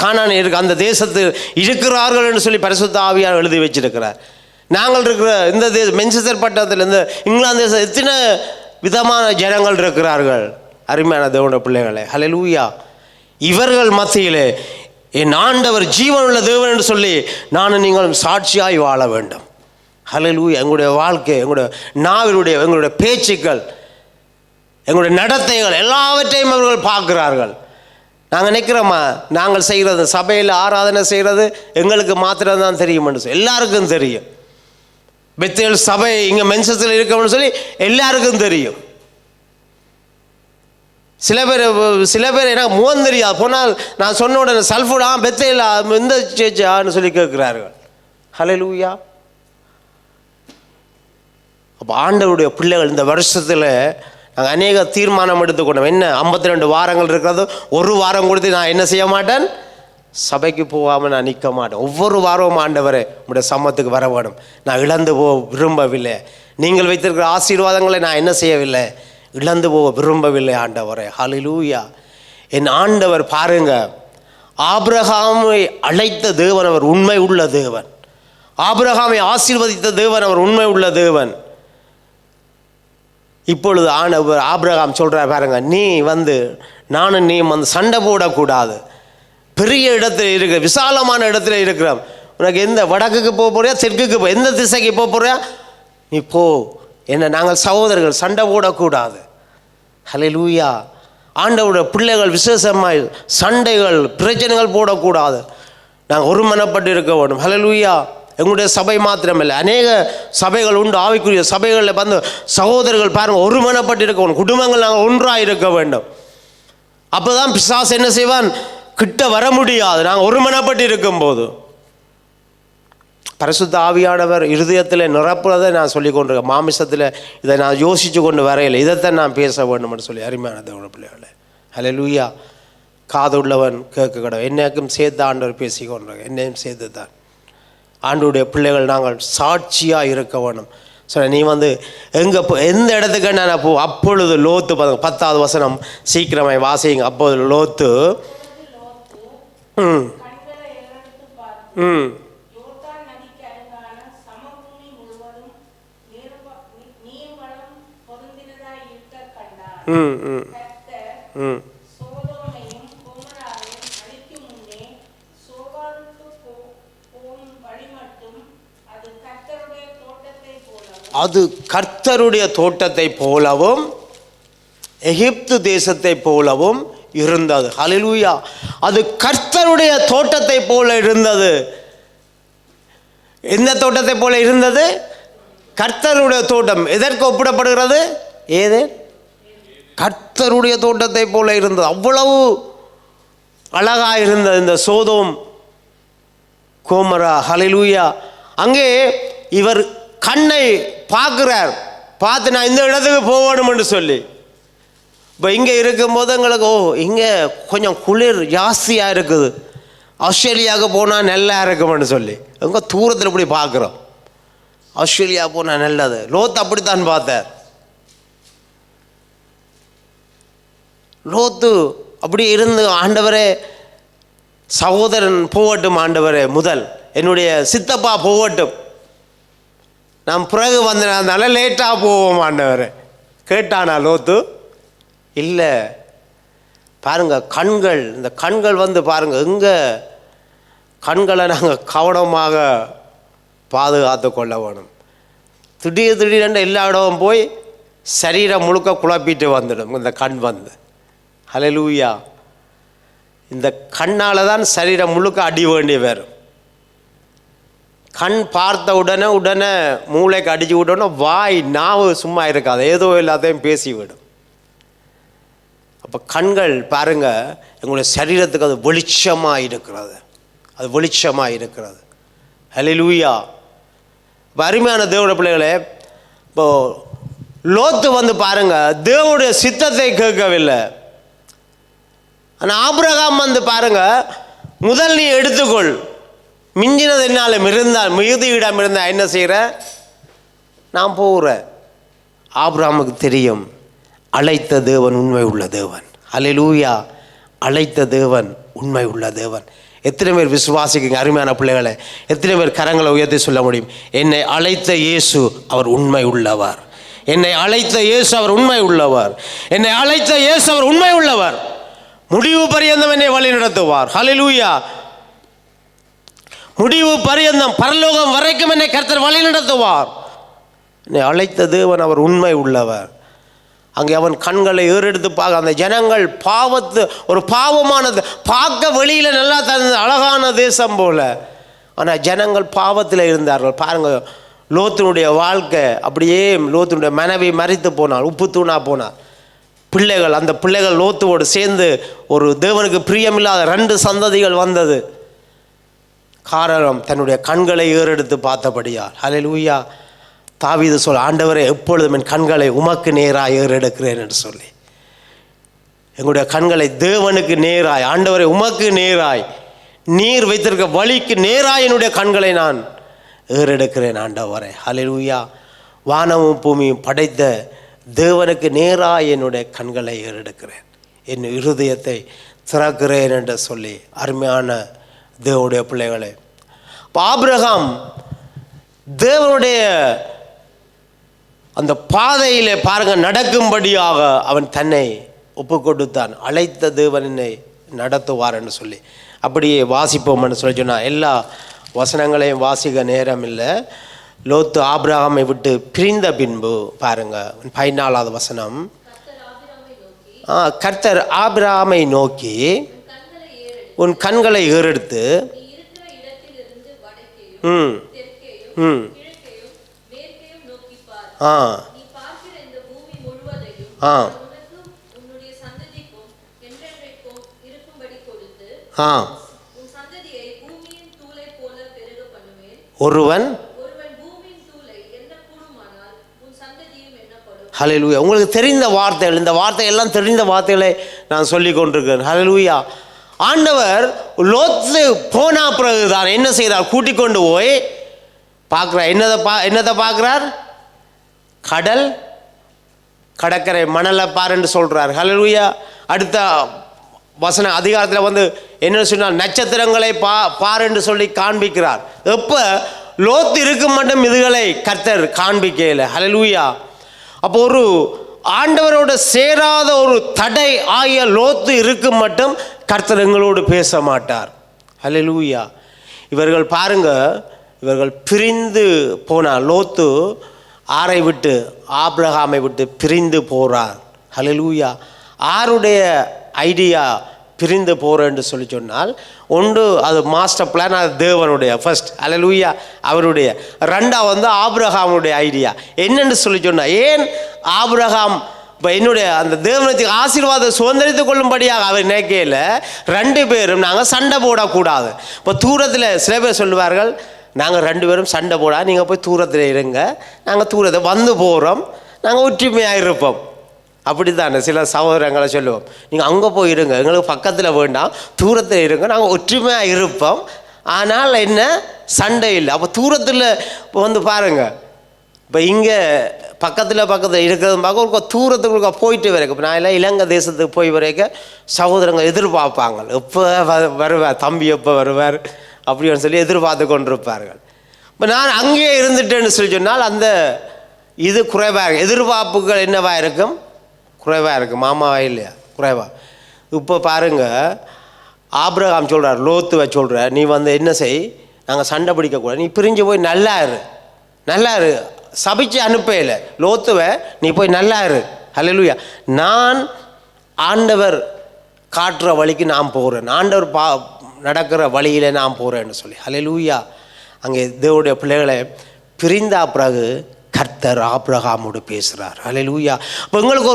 கானான் இருக்கு அந்த தேசத்தில் இருக்கிறார்கள் என்று சொல்லி பரிசுத்த ஆவியார் எழுதி வச்சிருக்கிறார். நாங்கள் இருக்கிற இந்த மென்செஸ்டர் பட்டணத்தில் இந்த இங்கிலாந்து தேசம் எத்தனை விதமான ஜனங்கள் இருக்கிறார்கள். அருமையான தேவனுடைய பிள்ளைகளே, ஹல்லேலூயா. இவர்கள் மத்தியிலே என் ஆண்டவர் ஜீவனுள்ள தேவன் என்று சொல்லி நானும் நீங்களும் சாட்சியாய் வாழ வேண்டும். ஹல்லேலூயா. எங்களுடைய வாழ்க்கை, எங்களுடைய நாவினுடைய எங்களுடைய பேச்சுக்கள், எங்களுடைய நடத்தைகள் எல்லாவற்றையும் அவர்கள் பார்க்கிறார்கள். நாங்கள் நினைக்கிறோமா நாங்கள் செய்கிறது சபையில் ஆராதனை செய்கிறது எங்களுக்கு மாத்திரம்தான் தெரியும்னு சொல்லி எல்லாருக்கும் தெரியும். பெத்தேல் சபை இங்கே மென்செஸ்டரில் இருக்கணும்னு சொல்லி எல்லாருக்கும் தெரியும். சில பேர் எனக்கு முகம் தெரியாது போனால் நான் சொன்ன உடனே சல்ஃபுடா பெத்தேல் இந்த சேச்சான்னு சொல்லி கேட்குறார்கள். ஹல்லேலூயா. அப்போ ஆண்டவருடைய பிள்ளைகள் இந்த வருஷத்தில் நாங்கள் அநேக தீர்மானம் எடுத்துக்கொண்டோம். என்ன 52 வாரங்கள் இருக்கிறது, ஒரு வாரம் கொடுத்து நான் என்ன செய்ய மாட்டேன், சபைக்கு போகாமல் நான் நிற்க மாட்டேன். ஒவ்வொரு வாரமும் ஆண்டவரே உங்களுடைய சம்மத்துக்கு வர வேணும். நான் இழந்து போக விரும்பவில்லை. நீங்கள் வைத்திருக்கிற ஆசீர்வாதங்களை நான் என்ன செய்யவில்லை, இழந்து போக விரும்பவில்லை ஆண்டவரே. ஹல்லேலூயா. என் ஆண்டவர் பாருங்க, ஆபிரகாமை அழைத்த தேவன் அவர் உண்மை உள்ள தேவன். ஆபிரகாமை ஆசீர்வதித்த தேவன் அவர் உண்மை உள்ள தேவன். இப்பொழுது ஆபிரகாம் சொல்கிறார் பாருங்க, நீ நானும் நீ சண்டை போடக்கூடாது. பெரிய இடத்துல இருக்க, விசாலமான இடத்துல இருக்கிறோம். உனக்கு எந்த வடக்குக்கு போக போறியா, தெற்குக்கு எந்த திசைக்கு போக போறியா, நீ போ. என்ன நாங்கள் சகோதரர்கள், சண்டை போடக்கூடாது. ஹல்லேலூயா. ஆண்டவருடைய பிள்ளைகள் விசேஷமாய் சண்டைகள் பிரச்சனைகள் போடக்கூடாது. நாங்கள் ஒருமனப்பட்டு இருக்க வேண்டும். ஹல்லேலூயா. எங்களுடைய சபை மாத்திரமில்லை, அநேக சபைகள் உண்டு. ஆவிக்குரிய சபைகளில் சகோதரர்கள் பாருங்கள் ஒருமனப்பட்டு இருக்க வேண்டும். குடும்பங்கள் நாங்கள் ஒன்றாக இருக்க வேண்டும். அப்போ தான் பிசாசு என்ன செய்வான், கிட்ட வர முடியாது. நாங்கள் ஒருமனப்பட்டு இருக்கும்போது பரிசுத்த ஆவியானவர் இருதயத்தில் நிரப்புறதை நான் சொல்லி கொண்டிருக்கேன். மாமிசத்தில் இதை நான் யோசித்து கொண்டு வரையில்லை, இதைத்தான் நான் பேச வேண்டும்னு சொல்லி. அருமையான தேவனுடைய பிள்ளைகளே, ஹல்லேலூயா. காதுள்ளவன் கேட்க கடவுள். என்னைக்கும் சேர்த்து ஆண்டவர் பேசி கொண்டிருக்கேன், என்னையும் சேர்த்து தான். ஆண்டவருடைய பிள்ளைகள் நாங்கள் சாட்சியாக இருக்க வேணும். ஸோ நீ எங்கே எந்த இடத்துக்கு நான் போ. அப்பொழுது லோத்து 10வது வசனம் சீக்கிரமாய் வாசிங்க. அப்போது லோத்து அது கர்த்தருடைய தோட்டத்தை போலவும் எகிப்து தேசத்தை போலவும் இருந்தது. ஹல்லேலூயா. அது கர்த்தருடைய தோட்டத்தை போல இருந்தது. எந்த தோட்டத்தை போல இருந்தது? கர்த்தருடைய தோட்டம். எதற்கு ஒப்பிடப்படுகிறது? ஏதே கர்த்தருடைய தோட்டத்தை போல இருந்தது. அவ்வளவு அழகாக இருந்தது இந்த சோதோம் கோமரா. ஹல்லேலூயா. அங்கே இவர் கண்ணை பார்க்குறார், பார்த்து நான் இந்த இடத்துக்கு போகணும்னு சொல்லி. இப்போ இங்கே இருக்கும்போது எங்களுக்கு இங்கே கொஞ்சம் குளிர் ஜாஸ்தியாக இருக்குது, ஆஸ்திரேலியாவுக்கு போனால் நல்லா இருக்கும்னு சொல்லி எங்கே தூரத்தில் இப்படி பார்க்குறோம். ஆஸ்திரேலியா போனால் நல்லது. லோத்து அப்படித்தான் பார்த்தார். லோத்து அப்படி இருந்து, ஆண்டவரே சகோதரன் போகட்டும், ஆண்டவரே முதல் என்னுடைய சித்தப்பா போகட்டும், நான் பிறகு வந்தனால லேட்டாக போவோம் ஆண்டவர் கேட்டானா லோத்து? இல்லை. பாருங்கள் கண்கள், இந்த கண்கள் பாருங்கள், எங்கே கண்களை நாங்கள் கவனமாக பாதுகாத்து கொள்ள வேணும். திடீரென்று எல்லா இடமும் போய் சரீரம் முழுக்க குழப்பிட்டு வந்துடும் இந்த கண் ஹல்லேலூயா. இந்த கண்ணால் தான் சரீரம் முழுக்க அடி வேண்டி வரும். கண் பார்த்த உடனே மூளைக்கு அடிச்சு விட்டோன்னா வாய் நாவு சும்மா இருக்காது, ஏதோ எல்லாத்தையும் பேசிவிடும். அப்போ கண்கள் பாருங்கள், எங்களுடைய சரீரத்துக்கு அது வெளிச்சமாக இருக்கிறது, அது வெளிச்சமாக இருக்கிறது. ஹல்லேலூயா. அருமையான தேவனுடைய பிள்ளைகளே, இப்போ லோத்து வந்து பாருங்க, தேவனுடைய சித்தத்தை கேட்கவில்லை. ஆனால் ஆபிரகாம் வந்து பாருங்க, முதல் நீ எடுத்துக்கொள், மிஞ்சினது என்னாலும் இருந்தால் மிகுதியிடம் இருந்தால் என்ன செய்கிற, நான் போகிறேன். ஆபிரகாமுக்கு தெரியும், அழைத்த தேவன் உண்மை உள்ள தேவன். ஹல்லேலூயா. அழைத்த தேவன் உண்மை உள்ள தேவன். எத்தனை பேர் விசுவாசிக்குங்க அருமையான பிள்ளைகளை? எத்தனை பேர் கரங்களை உயர்த்தி சொல்ல முடியும், என்னை அழைத்த இயேசு அவர் உண்மை உள்ளவர், என்னை அழைத்த இயேசு அவர் உண்மை உள்ளவர், என்னை அழைத்த இயேசு அவர் உண்மை உள்ளவர், முடிவு பரியந்தம் என்னை வழி நடத்துவார். ஹல்லேலூயா. முடிவு பரியந்தம், பரலோகம் வரைக்கும் என்னை கர்த்தர் வழி நடத்துவார். என்னை அழைத்த தேவன் அவர் உண்மை உள்ளவர். அங்கே அவன் கண்களை ஏறெடுத்து பார்க்க, அந்த ஜனங்கள் பாவத்து ஒரு பாவமானது பார்க்க வெளியில் நல்லா தந்த அழகான தேசம் போல, ஆனால் ஜனங்கள் பாவத்தில் இருந்தார்கள். பாருங்கள், லோத்தினுடைய வாழ்க்கை அப்படியே, லோத்தினுடைய மனைவி மரித்து போனாள், உப்பு தூணா போனாள். பிள்ளைகள், அந்த பிள்ளைகள் லோத்துவோடு சேர்ந்து ஒரு தேவனுக்கு பிரியமில்லாத 2 சந்ததிகள் வந்தது. காரணம் தன்னுடைய கண்களை ஏறெடுத்து பார்த்தபடியால். ஹல்லேலூயா. தாவீது சொல், ஆண்டவரே எப்பொழுதும் என் கண்களை உமக்கு நேராய் ஏறெடுக்கிறேன் என்று சொல்லி, எங்களுடைய கண்களை தேவனுக்கு நேராய், ஆண்டவரே உமக்கு நேராய், நீர் வைத்திருக்க வழிக்கு நேராய் என்னுடைய கண்களை நான் ஏறெடுக்கிறேன் ஆண்டவரே. ஹல்லேலூயா. வானமும் பூமியும் படைத்த தேவனுக்கு நேராய் என்னுடைய கண்களை ஏறெடுக்கிறேன், என் இருதயத்தை திறக்கிறேன் என்று சொல்லி. அருமையான தேவனுடைய பிள்ளைகளே, ஆபிரகாம் தேவனுடைய அந்த பாதையிலே பாருங்க நடக்கும்படியாக அவன் தன்னை ஒப்பு கொடுத்தான். அழைத்த தேவனை நடத்துவார் என்று சொல்லி. அப்படியே வாசிப்போம் என்று சொல்லி சொன்னால், எல்லா வசனங்களையும் வாசிக்க நேரம் இல்லை. லோத்து ஆபிரகாமை விட்டு பிரிந்த பின்பு பாருங்க 14வது வசனம், கர்த்தர் ஆபிரகாமை நோக்கி உன் கண்களை ஏறெடுத்து ஒருவன். ஹல்லேலூயா. உங்களுக்கு தெரிந்த வார்த்தைகள், இந்த வார்த்தையெல்லாம் தெரிந்த வார்த்தைகளை நான் சொல்லி கொண்டிருக்கிறேன். ஹல்லேலூயா. ஆண்டவர் லோத்து போனா பிறகுதான் என்ன செய்கிறார், கூட்டிக் கொண்டு போய் பார்க்குறார். என்னதை பார்க்குறார்? கடற்கரை மணலை பாருன்னு சொல்கிறார். ஹல்லேலூயா. அடுத்த வசன அதிகாரத்தில் வந்து என்ன சொன்னால், நட்சத்திரங்களை பாருன்னு சொல்லி காண்பிக்கிறார். எப்போ? லோத்து இருக்கும் மட்டும் இதுகளை கர்த்தர் காண்பிக்கல. ஹல்லேலூயா. அப்போ ஒரு ஆண்டவரோடு சேராத ஒரு தடை ஆகிய லோத்து இருக்கும் மட்டும் கர்த்தர் எங்களோடு பேச மாட்டார். ஹல்லேலூயா. இவர்கள் பாருங்க, இவர்கள் பிரிந்து போனார். லோத்து ஆரை விட்டு, ஆபிரகாமை விட்டு பிரிந்து போகிறார். ஹல்லேலூயா. ஆருடைய ஐடியா பிரிந்து போகிறேன்னு சொல்லி சொன்னால், ஒன்று அது மாஸ்டர் பிளான், அது தேவனுடைய ஃபர்ஸ்ட். ஹல்லேலூயா. அவருடைய. 2வது வந்து ஆபிரகாமுடைய ஐடியா. என்னென்னு சொல்லி சொன்னால், ஏன் ஆபிரகாம் இப்போ என்னுடைய அந்த தேவனத்துக்கு ஆசீர்வாதம் சுதந்திரித்துக் கொள்ளும்படியாக அவர் நினைக்கையில் 2 பேரும் நாங்கள் சண்டை போடக்கூடாது. இப்போ தூரத்தில் சில பேர் சொல்லுவார்கள், நாங்கள் 2 பேரும் சண்டை போடா, நீங்கள் போய் தூரத்தில் இருங்க, நாங்கள் தூரத்தை வந்து போகிறோம், நாங்கள் ஒற்றுமையாக இருப்போம். அப்படி தானே சில சகோதரங்களை சொல்லுவோம், நீங்கள் அங்கே போய் இருங்க, எங்களுக்கு பக்கத்தில் வேண்டாம், தூரத்தில் இருங்க, நாங்கள் ஒற்றுமையாக இருப்போம், ஆனால் என்ன சண்டை இல்லை. அப்போ தூரத்தில் இப்போ வந்து பாருங்கள், இப்போ இங்கே பக்கத்தில் இருக்கிறது பார்க்க ஒரு தூரத்துக்கு போயிட்டு வரைக்கும். இப்போ நான் எல்லாம் இலங்கை தேசத்துக்கு போய் வரைக்கும் சகோதரங்கள் எதிர்பார்ப்பாங்க, எப்போ வருவார் தம்பி, எப்போ வருவார் அப்படின்னு சொல்லி எதிர்பார்த்து கொண்டிருப்பார்கள். இப்போ நான் அங்கேயே இருந்துட்டேன்னு சொல்லி சொன்னால் அந்த இது குறைவாக இருக்கும், எதிர்பார்ப்புகள் என்னவாக இருக்கும், குறைவாக இருக்கும். மாமாவா இல்லையா? குறைவாக. இப்போ பாருங்கள், ஆபிரகாம் சொல்கிறார், லோத்துவை சொல்கிறார், நீ வந்து என்ன செய், நாங்கள் சண்டை பிடிக்கக்கூடாது, நீ பிரிஞ்சு போய் நல்லா இரு, சபிச்சு அனுப்பல லோத்துவை, நீ போய் நல்லா இரு. ஹல்லேலூயா. நான் ஆண்டவர் காட்டுற வழிக்கு நான் போகிறேன், ஆண்டவர் நடக்கிற வழியில் நான் போகிறேன்னு சொல்லி. ஹல்லேலூயா. அங்கே தேவனுடைய பிள்ளைகளை பிரிந்தா பிறகு கர்த்தர் ஆபிரகாமோடு பேசுகிறார். ஹல்லேலூயா. இப்போ எங்களுக்கு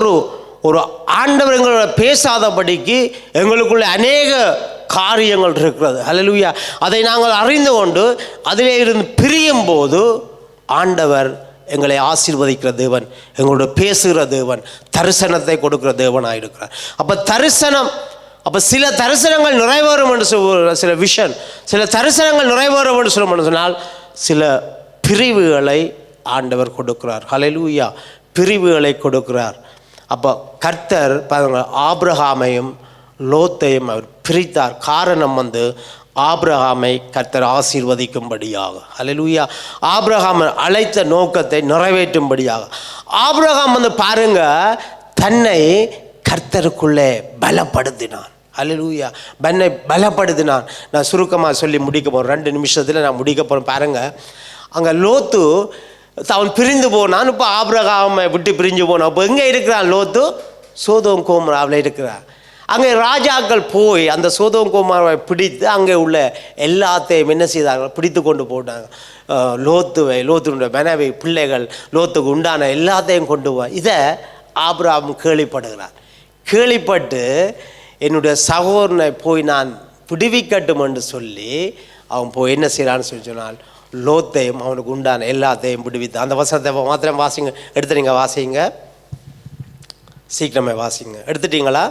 ஒரு ஆண்டவர் எங்களோட பேசாதபடிக்கு எங்களுக்குள்ள அநேக காரியங்கள் இருக்கிறது. ஹல்லேலூயா. அதை நாங்கள் அறிந்து கொண்டு அதிலே இருந்து பிரியும் போது ஆண்டவர் எங்களை ஆசீர்வதிக்கிற தேவன், எங்களோட பேசுகிற தேவன், தரிசனத்தை கொடுக்கிற தேவனாக இருக்கிறார். அப்போ சில தரிசனங்கள் நிறைவேறும் என்று சில விஷன், சில தரிசனங்கள் நிறைவேறும் என்று சொன்னால் சில பிரிவுகளை ஆண்டவர் கொடுக்கிறார். ஹல்லேலூயா. பிரிவுகளை கொடுக்கிறார். அப்போ கர்த்தர் பாருங்க, ஆபிரகாமையும் லோத்தையும் அவர் பிரித்தார். காரணம் ஆபிரகாமை கர்த்தர் ஆசீர்வதிக்கும்படியாக. ஹல்லேலூயா. ஆபிரகாம் அழைத்த நோக்கத்தை நிறைவேற்றும்படியாக. ஆபிரகாம் பாருங்க, தன்னை கர்த்தருக்குள்ளே பலப்படுத்தினான். ஹல்லேலூயா. பலப்படுத்தினான். நான் சுருக்கமாக சொல்லி முடிக்க போகிறேன், 2 நிமிஷத்தில் நான் முடிக்க போகிறேன். பாருங்க, அங்கே லோத்து அவன் பிரிந்து போனான். இப்போ ஆபிரகாமை விட்டு பிரிஞ்சு போனான். இப்போ எங்கே இருக்கிறான் லோத்து? சோதோம் கோமோராவில் இருக்கிறான். அங்கே ராஜாக்கள் போய் அந்த சோதோம் கோமோராவை பிடித்து அங்கே உள்ள எல்லாத்தையும் என்ன செய்தார்கள்? பிடித்து கொண்டு போட்டாங்க. லோத்துடைய மனைவி, பிள்ளைகள், லோத்துக்கு உண்டான எல்லாத்தையும் கொண்டு போ. இதை ஆபிரகாம் கேள்விப்படுகிறார். கேள்விப்பட்டு என்னுடைய சகோதரனை போய் நான் விடுவிக்கட்டும் என்று சொல்லி அவன் போய் என்ன செய்யறான்னு சொல்லி சொன்னால் லோத்தையும் அவனுக்கு உண்டான எல்லாத்தையும் விடுவித்தான். அந்த வசனத்தை மாத்திரம் வாசிங்க. எடுத்துட்டீங்க? வாசிங்க, சீக்கிரமே வாசிங்க. எடுத்துட்டீங்களா?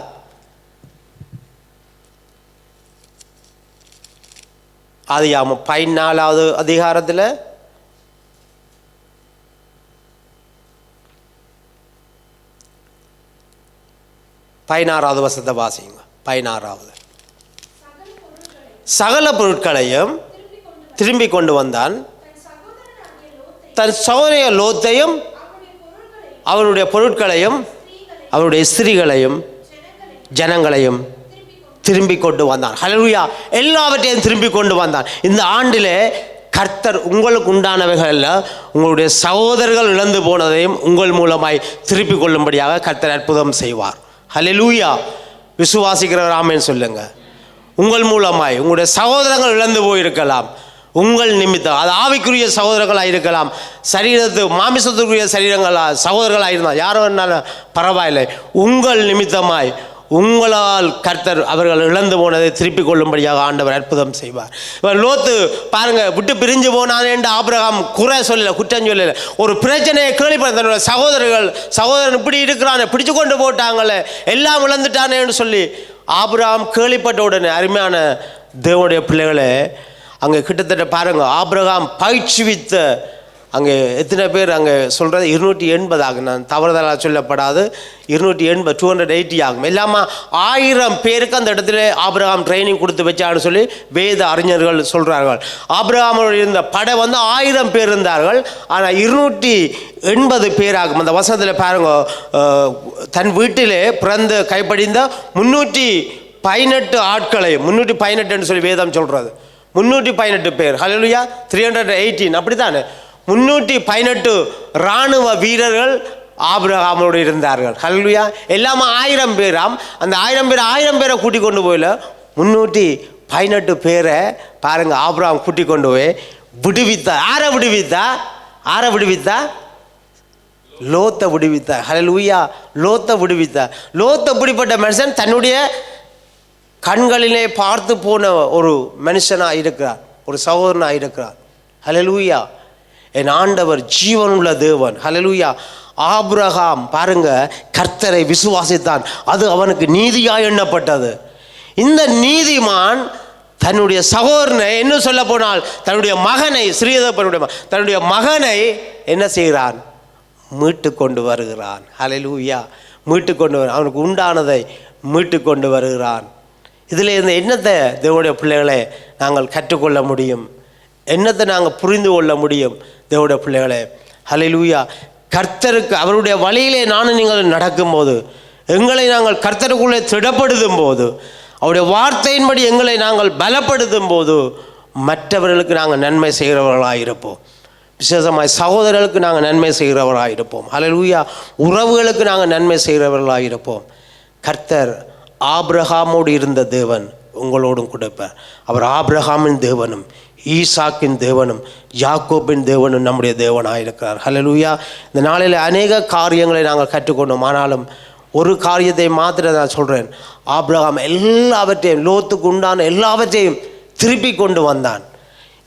ஆதியாகமம் 14வது அதிகாரத்தில் 16வது வசனத்தை வாசிங்க. 16வது. சகல பொருட்களையும் திரும்பி கொண்டு வந்தான், தன் சகோதரிய லோத்தையும் அவனுடைய பொருட்களையும் அவருடைய ஸ்திரீகளையும் ஜனங்களையும் திரும்பி கொண்டு வந்தான். ஹல்லேலூயா. எல்லாவற்றையும் திரும்பி கொண்டு வந்தான். இந்த ஆண்டிலே கர்த்தர் உங்களுக்கு உண்டானவைகளில் உங்களுடைய சகோதரர்கள் இழந்து போனதையும் உங்கள் மூலமாய் திருப்பி கொள்ளும்படியாக கர்த்தர் அற்புதம் செய்வார். ஹல்லேலூயா. விசுவாசிக்கிறவர் ஆமென் சொல்லுங்க. உங்கள் மூலமாய் உங்களுடைய சகோதரங்கள் இழந்து போயிருக்கலாம், உங்கள் நிமித்தம். அது ஆவிக்குரிய சகோதரர்களாக இருக்கலாம், சரீரத்து மாமிசத்துக்குரிய சகோதரர்களாக இருந்தால் யாரோ என்னாலும் பரவாயில்லை. உங்கள் நிமித்தமாய் உங்களால் கர்த்தர் அவர்கள் இழந்து போனதை திருப்பி கொள்ளும்படியாக ஆண்டவர் அற்புதம் செய்வார். இவர் லோத்து பாருங்க, விட்டு பிரிஞ்சு போனான் என்று ஆபிரகாம் குறை சொல்லலை, குற்றம் சொல்லலை. ஒரு பிரச்சனையை கேள்விப்பட்ட தன்னோட சகோதரன் இப்படி இருக்கிறானே, பிடிச்சு கொண்டு போட்டாங்களே, எல்லாம் இழந்துட்டானேன்னு சொல்லி ஆபிரகாம் கேள்விப்பட்ட உடனே, அருமையான தேவனுடைய பிள்ளைகளே, அங்கே கிட்டத்தட்ட பாருங்க, ஆபிரகாம் பயிற்சிவித்த அங்கே எத்தனை பேர் அங்கே சொல்கிறது 280 ஆகும். நான் தவறுதலாக சொல்லப்படாது, 280 280 ஆகும். எல்லாமா 1000 பேருக்கு அந்த இடத்துல ஆபிரகாம் ட்ரைனிங் கொடுத்து வச்சான்னு சொல்லி வேத அறிஞர்கள் சொல்கிறார்கள். ஆபிரகாமோட இருந்த படை 1000 பேர் இருந்தார்கள், ஆனால் 280 பேர் ஆகும். அந்த வசனத்தில் பாருங்க, தன் வீட்டிலே பிறந்து கைப்படிந்த 318 ஆட்களை 318 சொல்லி வேதம் சொல்கிறது. 318 பேர். ஹல்லேலூயா. 318 அப்படி தானே, 318 இராணுவ வீரர்கள் ஆபிரகாமோடு இருந்தார்கள். ஹல்லேலூயா. எல்லாமே 1000 பேராம். அந்த 1000 பேரை கூட்டி கொண்டு போயில 318 பேரை பாருங்க ஆபிரகாம் கூட்டி கொண்டு போய் விடுவித்தா. யாரை விடுவித்தா? லோத்தை விடுவித்தா. ஹல்லேலூயா. லோத்தை விடுவித்தா. லோத்தை இப்படிப்பட்ட மனுஷன் தன்னுடைய கண்களிலே பார்த்து போன ஒரு மனுஷனாக இருக்கிறார், ஒரு சகோதரனாக இருக்கிறார். ஹல்லேலூயா. என் ஆண்டவர் ஜீவனுள்ள தேவன். ஹல்லேலூயா. ஆபிரகாம் பாருங்க கர்த்தரை விசுவாசித்தான், அது அவனுக்கு நீதியாய் எண்ணப்பட்டது. இந்த நீதிமான் தன்னுடைய சகோதரனை, என்ன சொல்ல போனால் தன்னுடைய மகனை, தன்னுடைய மகனை என்ன செய்கிறான்? மீட்டு கொண்டு வருகிறான். ஹல்லேலூயா. மீட்டு கொண்டு அவனுக்கு உண்டானதை மீட்டு கொண்டு வருகிறான். இதில் இருந்து என்னத்தை தேவனுடைய பிள்ளைகளை நாங்கள் கற்றுக்கொள்ள முடியும்? என்னத்தை நாங்கள் புரிந்து கொள்ள முடியும்? தேவனுடைய பிள்ளைகளே, ஹல்லேலூயா. கர்த்தருக்கு அவருடைய வழியிலே நானும் நீங்கள் நடக்கும்போது, எங்களை நாங்கள் கர்த்தருக்குள்ளே திடப்படுத்தும் போது, அவருடைய வார்த்தையின்படி எங்களை நாங்கள் பலப்படுத்தும் போது, மற்றவர்களுக்கு நாங்கள் நன்மை செய்கிறவர்களாக இருப்போம். விசேஷமாய் சகோதரர்களுக்கு நாங்கள் நன்மை செய்கிறவர்களாக இருப்போம். ஹல்லேலூயா. உறவுகளுக்கு நாங்கள் நன்மை செய்கிறவர்களாக இருப்போம். கர்த்தர் ஆபிரகாமோடு இருந்த தேவன் உங்களோடும் கொடுப்பார். அவர் ஆபிரகாமின் தேவனும் ஈசாக்கின் தேவனும் யாக்கோபின் தேவனும் நம்முடைய தேவனாக இருக்கிறார். ஹல்லேலூயா. இந்த நாளில் அநேக காரியங்களை நாங்கள் கற்றுக்கொண்டோம். ஆனாலும் ஒரு காரியத்தை மாத்திரம் நான் சொல்கிறேன். ஆபிரகாம் எல்லாவற்றையும், லோத்துக்கு உண்டான எல்லாவற்றையும் திருப்பி கொண்டு வந்தான்.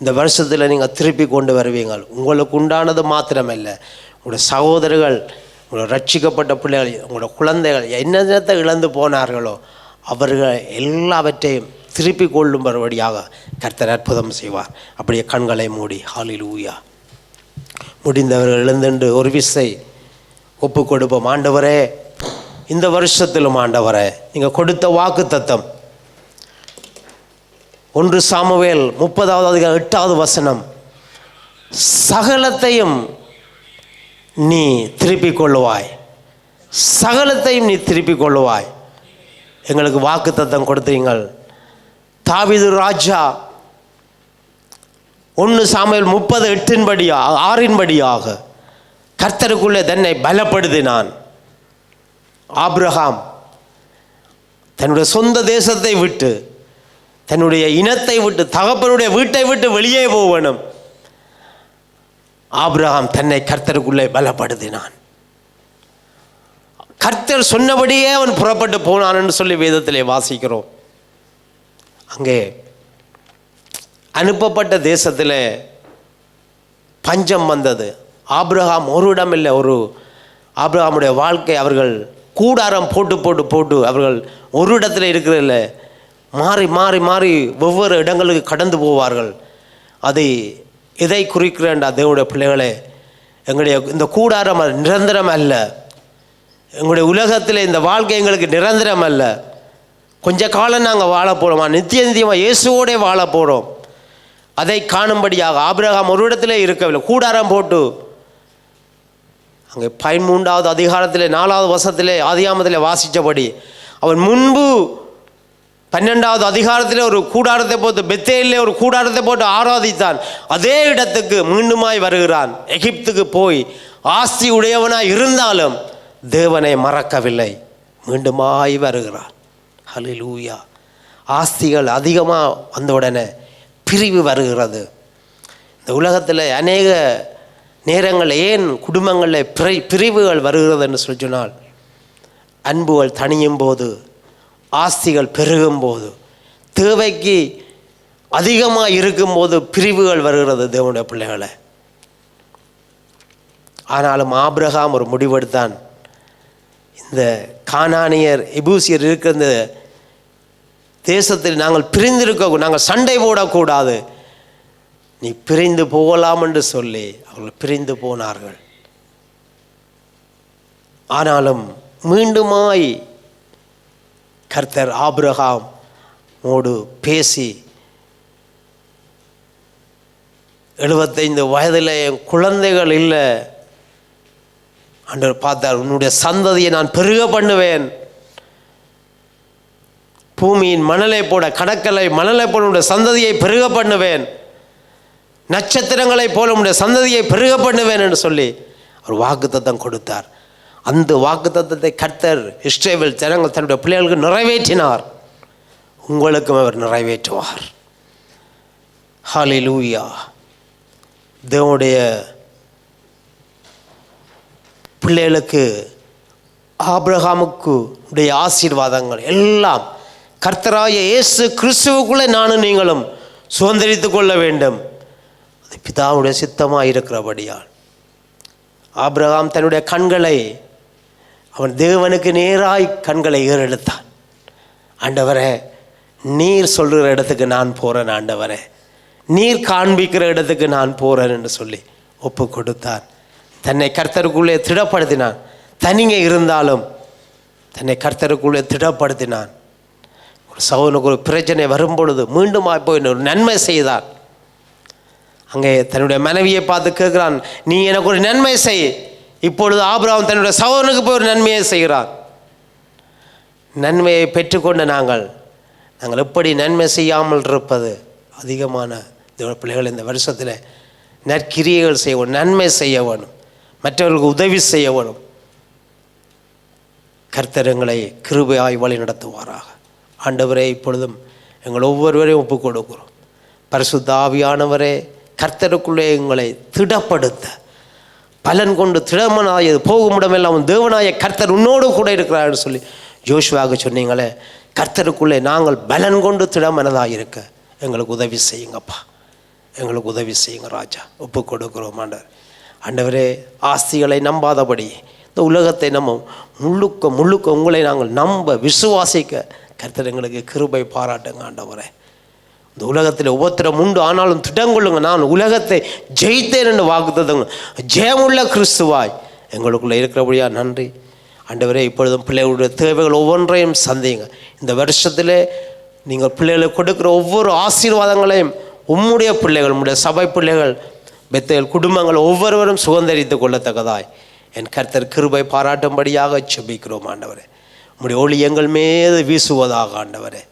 இந்த வருஷத்தில் நீங்கள் திருப்பி கொண்டு வருவீங்க. உங்களுக்கு உண்டானது மாத்திரமல்ல, உங்களோட சகோதரர்கள், உங்களோட ரட்சிக்கப்பட்ட பிள்ளைகள், உங்களோட குழந்தைகள் என்னத்தை இழந்து போனார்களோ அவர்கள் எல்லாவற்றையும் திருப்பி கொள்ளும்படியாக கர்த்தர் அற்புதம் செய்வார். அப்படியே கண்களை மூடி ஹல்லேலூயா முடிந்தவர்கள் எழுந்துண்டு ஒரு விசை ஒப்பு கொடுப்போம். ஆண்டவரே, இந்த வருஷத்திலும் ஆண்டவரே, நீங்கள் கொடுத்த வாக்கு தத்தம் 1 சாமுவேல் 30:8 சகலத்தையும் நீ திருப்பிக் கொள்ளுவாய், சகலத்தையும் நீ திருப்பிக் கொள்ளுவாய். எங்களுக்கு வாக்கு தத்தம் கொடுத்தீங்கள். தாவீது ராஜா 1 சாமுவேல் 30:6 கர்த்தருக்குள்ளே தன்னை பலப்படுத்தினான். ஆபிரகாம் தன்னுடைய சொந்த தேசத்தை விட்டு, தன்னுடைய இனத்தை விட்டு, தகப்பனுடைய வீட்டை விட்டு வெளியே போகணும். ஆபிரகாம் தன்னை கர்த்தருக்குள்ளே பலப்படுத்தினான். கர்த்தர் சொன்னபடியே அவன் புறப்பட்டு போனான் என்று சொல்லி வேதத்திலே வாசிக்கிறோம். அங்கே அனுப்பப்பட்ட தேசத்தில் பஞ்சம் வந்தது. ஆபிரகாம் ஒரு இடம் இல்லை, ஆபிரகாமுடைய வாழ்க்கை, அவர்கள் கூடாரம் போட்டு அவர்கள் ஒரு இடத்துல இருக்கிறதில்ல, மாறி மாறி மாறி ஒவ்வொரு இடங்களுக்கு கடந்து போவார்கள். அதை எதை குறிக்கிறேன்டா தேவனுடைய பிள்ளைகளே, எங்களுடைய இந்த கூடாரம் நிரந்தரம் அல்ல. எங்களுடைய உலகத்தில் இந்த வாழ்க்கை எங்களுக்கு நிரந்தரம் அல்ல. கொஞ்ச காலம் நாங்கள் வாழ போகிறோமா, நித்தியமாக இயேசுவோடே வாழ போகிறோம். அதை காணும்படியாக ஆபிரகாம் ஒரு இடத்துல இருக்கவில்லை, கூடாரம் போட்டு அங்கே 13வது அதிகாரத்தில் 4வது வசனத்திலே ஆதியாமத்தில் வாசித்தபடி அவன் முன்பு 12வது அதிகாரத்தில் ஒரு கூடாரத்தை போட்டு, பெத்தேலிலே ஒரு கூடாரத்தை போட்டு ஆராதித்தான். அதே இடத்துக்கு மீண்டுமாய் வருகிறான். எகிப்துக்கு போய் ஆஸ்தி உடையவனாய் இருந்தாலும் தேவனை மறக்கவில்லை, மீண்டுமாய் வருகிறான். ஹல்லேலூயா. ஆஸ்திகள் அதிகமாக வந்த உடனே பிரிவு வருகிறது. இந்த உலகத்தில் அநேக நேரங்கள் ஏன் குடும்பங்களில் பிரிவுகள் வருகிறது என்று சொல்லி சொன்னால், அன்புகள் தணியும் போது, ஆஸ்திகள் பெருகும் போது, தேவைக்கு அதிகமாக இருக்கும்போது பிரிவுகள் வருகிறது தேவனுடைய பிள்ளைகளை. ஆனாலும் ஆபிரகாம் ஒரு முடிவெடுத்தான். இந்த கானானியர், எபூசியர் இருக்கிற இந்த தேசத்தில் நாங்கள் பிரிந்திருக்க, நாங்கள் சண்டை போடக்கூடாது, நீ பிரிந்து போகலாம் என்று சொல்லி அவர்கள் பிரிந்து போனார்கள். ஆனாலும் மீண்டுமாய் கர்த்தர் ஆபிரகாமோடு பேசி 75 வயதில் என் குழந்தைகள் இல்லை, ஆண்டவர் பார்த்தார், உன்னுடைய சந்ததியை நான் பெருக பண்ணுவேன், பூமியின் மணலை போட, கடற்கரை மணலை போல உன்னுடைய சந்ததியை பெருக பண்ணுவேன், நட்சத்திரங்களை போல உன்னுடைய சந்ததியை பெருக பண்ணுவேன் என்று சொல்லி அவர் வாக்குத்தத்தம் கொடுத்தார். அந்த வாக்குத்தத்தத்தை கர்த்தர் இஸ்ரவேல் ஜனங்கள் தன்னுடைய பிள்ளைகளுக்கு நிறைவேற்றினார். உங்களுக்கும் அவர் நிறைவேற்றுவார். ஹல்லேலூயா. தேவனுடைய பிள்ளைகளுக்கு ஆபிரகாமுக்கு உடைய ஆசீர்வாதங்கள் எல்லாம் கர்த்தராகிய இயேசு கிறிஸ்துவுக்குள்ளே நானும் நீங்களும் சுதந்திரித்து கொள்ள வேண்டும். அது பிதாவுடைய சித்தமாக இருக்கிறபடியால் ஆபிரகாம் தன்னுடைய கண்களை அவன் தேவனுக்கு நேராய் கண்களை ஏறெடுத்தான். ஆண்டவரே, நீர் சொல்கிற இடத்துக்கு நான் போகிறேன், ஆண்டவரே நீர் காண்பிக்கிற இடத்துக்கு நான் போகிறேன் என்று சொல்லி ஒப்பு கொடுத்தான். தன்னை கர்த்தருக்குள்ளே திடப்படுத்தினான். தனியே இருந்தாலும் தன்னை கர்த்தருக்குள்ளே திடப்படுத்தினான். ஒரு சகோதரனுக்கு ஒரு பிரச்சனை வரும்பொழுது மீண்டும் போய் ஒரு நன்மை செய்தான். அங்கே தன்னுடைய மனைவியை பார்த்து கேட்குறான், நீ எனக்கு ஒரு நன்மை செய். இப்பொழுது ஆபிரகாம் தன்னுடைய சகோதரனுக்கு போய் ஒரு நன்மையை செய்கிறான். நன்மையை பெற்றுக்கொண்ட நாங்கள் எப்படி நன்மை செய்யாமல் இருப்பது? அதிகமான பிள்ளைகள் இந்த வருஷத்தில் நற்கிரியைகள் செய்ய வேணும், நன்மை செய்ய வேணும், மற்றவர்களுக்கு உதவி செய்ய வேணும். கர்த்தர் எங்களை கிருபையாய் வழி நடத்துவாராக. ஆண்டவரே, இப்பொழுதும் எங்கள் ஒவ்வொருவரையும் ஒப்புக் கொடுக்கிறோம். பரிசுத்த ஆவியானவரே, கர்த்தருக்குள்ளே எங்களை திடப்படுத்த, பலன் கொண்டு திடமனாயது போகும் இடமெல்லாம் தேவனாய கர்த்தர் உன்னோடு கூட இருக்கிறார்னு சொல்லி ஜோஷுவாவுக்கு சொன்னீங்களே. கர்த்தருக்குள்ளே நாங்கள் பலன் கொண்டு திடமனதாக இருக்க எங்களுக்கு உதவி செய்யுங்கப்பா, எங்களுக்கு உதவி செய்யுங்க ராஜா. ஒப்பு கொடுக்குறோம் ஆண்டவர். ஆண்டவரே, ஆஸ்திகளை நம்பாதபடி இந்த உலகத்தை நம்ம முழுக்க முழுக்க உங்களை நாங்கள் நம்ப விசுவாசிக்க கர்த்தர் எங்களுக்கு கிருபை பாராட்டுங்க ஆண்டவரே. இந்த உலகத்தில் உபத்திரம் உண்டு, ஆனாலும் திடங்கொள்ளுங்க, நான் உலகத்தை ஜெயித்தேன் என்று வாக்குத்தங்க ஜெயமுள்ள கிறிஸ்துவாய் எங்களுக்குள்ளே இருக்கிறபடியா நன்றி ஆண்டவரே. இப்பொழுதும் பிள்ளைகளுடைய தேவைகள் ஒவ்வொன்றையும் சந்திங்க. இந்த வருஷத்தில் நீங்கள் பிள்ளைகளுக்கு கொடுக்குற ஒவ்வொரு ஆசீர்வாதங்களையும் உம்முடைய பிள்ளைகள், உம்முடைய சபை பிள்ளைகள், பெத்தைகள் குடும்பங்கள் ஒவ்வொருவரும் சுதந்திரித்து கொள்ளத்தக்கதாய் என் கர்த்தர் கிருபை பாராட்டும்படியாக செபிக்கிறோம் ஆண்டவரே. உம்முடைய ஒளி எங்கள் மீது வீசுவதாக ஆண்டவரே.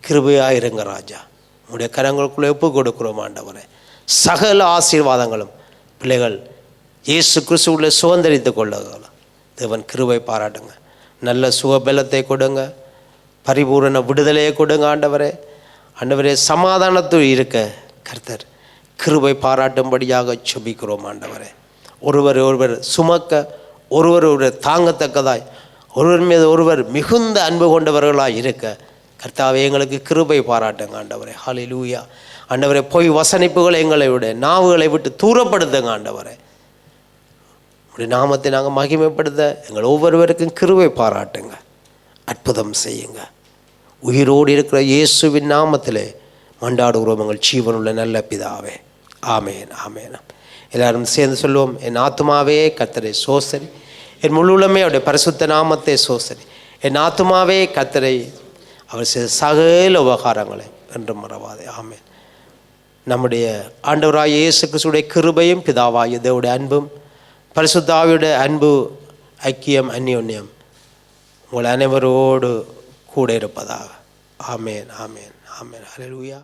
கிருபையாக இருங்க ராஜா. உம்முடைய கரங்களுக்குள்ளே ஒப்பு கொடுக்கிறோம் ஆண்டவரே. சகல ஆசீர்வாதங்களும் பிள்ளைகள் இயேசு கிறிஸ்துவுக்குள்ளே சுதந்திரித்து கொள்ளுங்கள். தேவன் கிருபை பாராட்டுங்க. நல்ல சுகபலத்தை கொடுங்க, பரிபூரண விடுதலையை கொடுங்க ஆண்டவரே. ஆண்டவரே, சமாதானத்தில் இருக்க கர்த்தர் கிருபை பாராட்டும்படியாக செபிக்கிறோம் ஆண்டவரே. ஒருவர் சுமக்க, ஒருவர் தாங்கத்தக்கதாய், ஒருவர் மீது ஒருவர் மிகுந்த அன்பு கொண்டவர்களாக இருக்க கர்த்தாவே எங்களுக்கு கிருபை பாராட்டுங்க ஆண்டவரே. ஹல்லேலூயா. ஆண்டவரே, பொய் வசனிப்புகளை எங்களை விட நாவுகளை விட்டு தூரப்படுத்துங்க ஆண்டவரே. உடைய நாமத்தை நாங்கள் மகிமைப்படுத்த எங்கள் ஒவ்வொருவருக்கும் கிருபை பாராட்டுங்க, அற்புதம் செய்யுங்க. உயிரோடு இருக்கிற இயேசுவின் நாமத்திலே மண்டாடுகிறோம் எங்கள் ஜீவனுள்ள நல்ல பிதாவே. ஆமேன், ஆமேன். எல்லாரும் சேர்ந்து சொல்லுவோம். என் ஆத்துமாவே கர்த்தரை சோசரி, என் முழுமே அவருடைய பரிசுத்த நாமத்தை சோசரி. என் ஆத்துமாவே கர்த்தரை அவர் செய்த சகல உபகாரங்களை என்று மறவாதே. ஆமேன். நம்முடைய ஆண்டவராகிய இயேசு கிறிஸ்துவுடைய கிருபையும் பிதாவாகிய தேவனுடைய அன்பும் பரிசுத்த ஆவியுடைய அன்பு, ஐக்கியம், அந்யோன்யம் உங்கள் அனைவரோடு கூட இருப்பதாக. ஆமேன், ஆமேன், ஆமேன். ஹல்லேலூயா.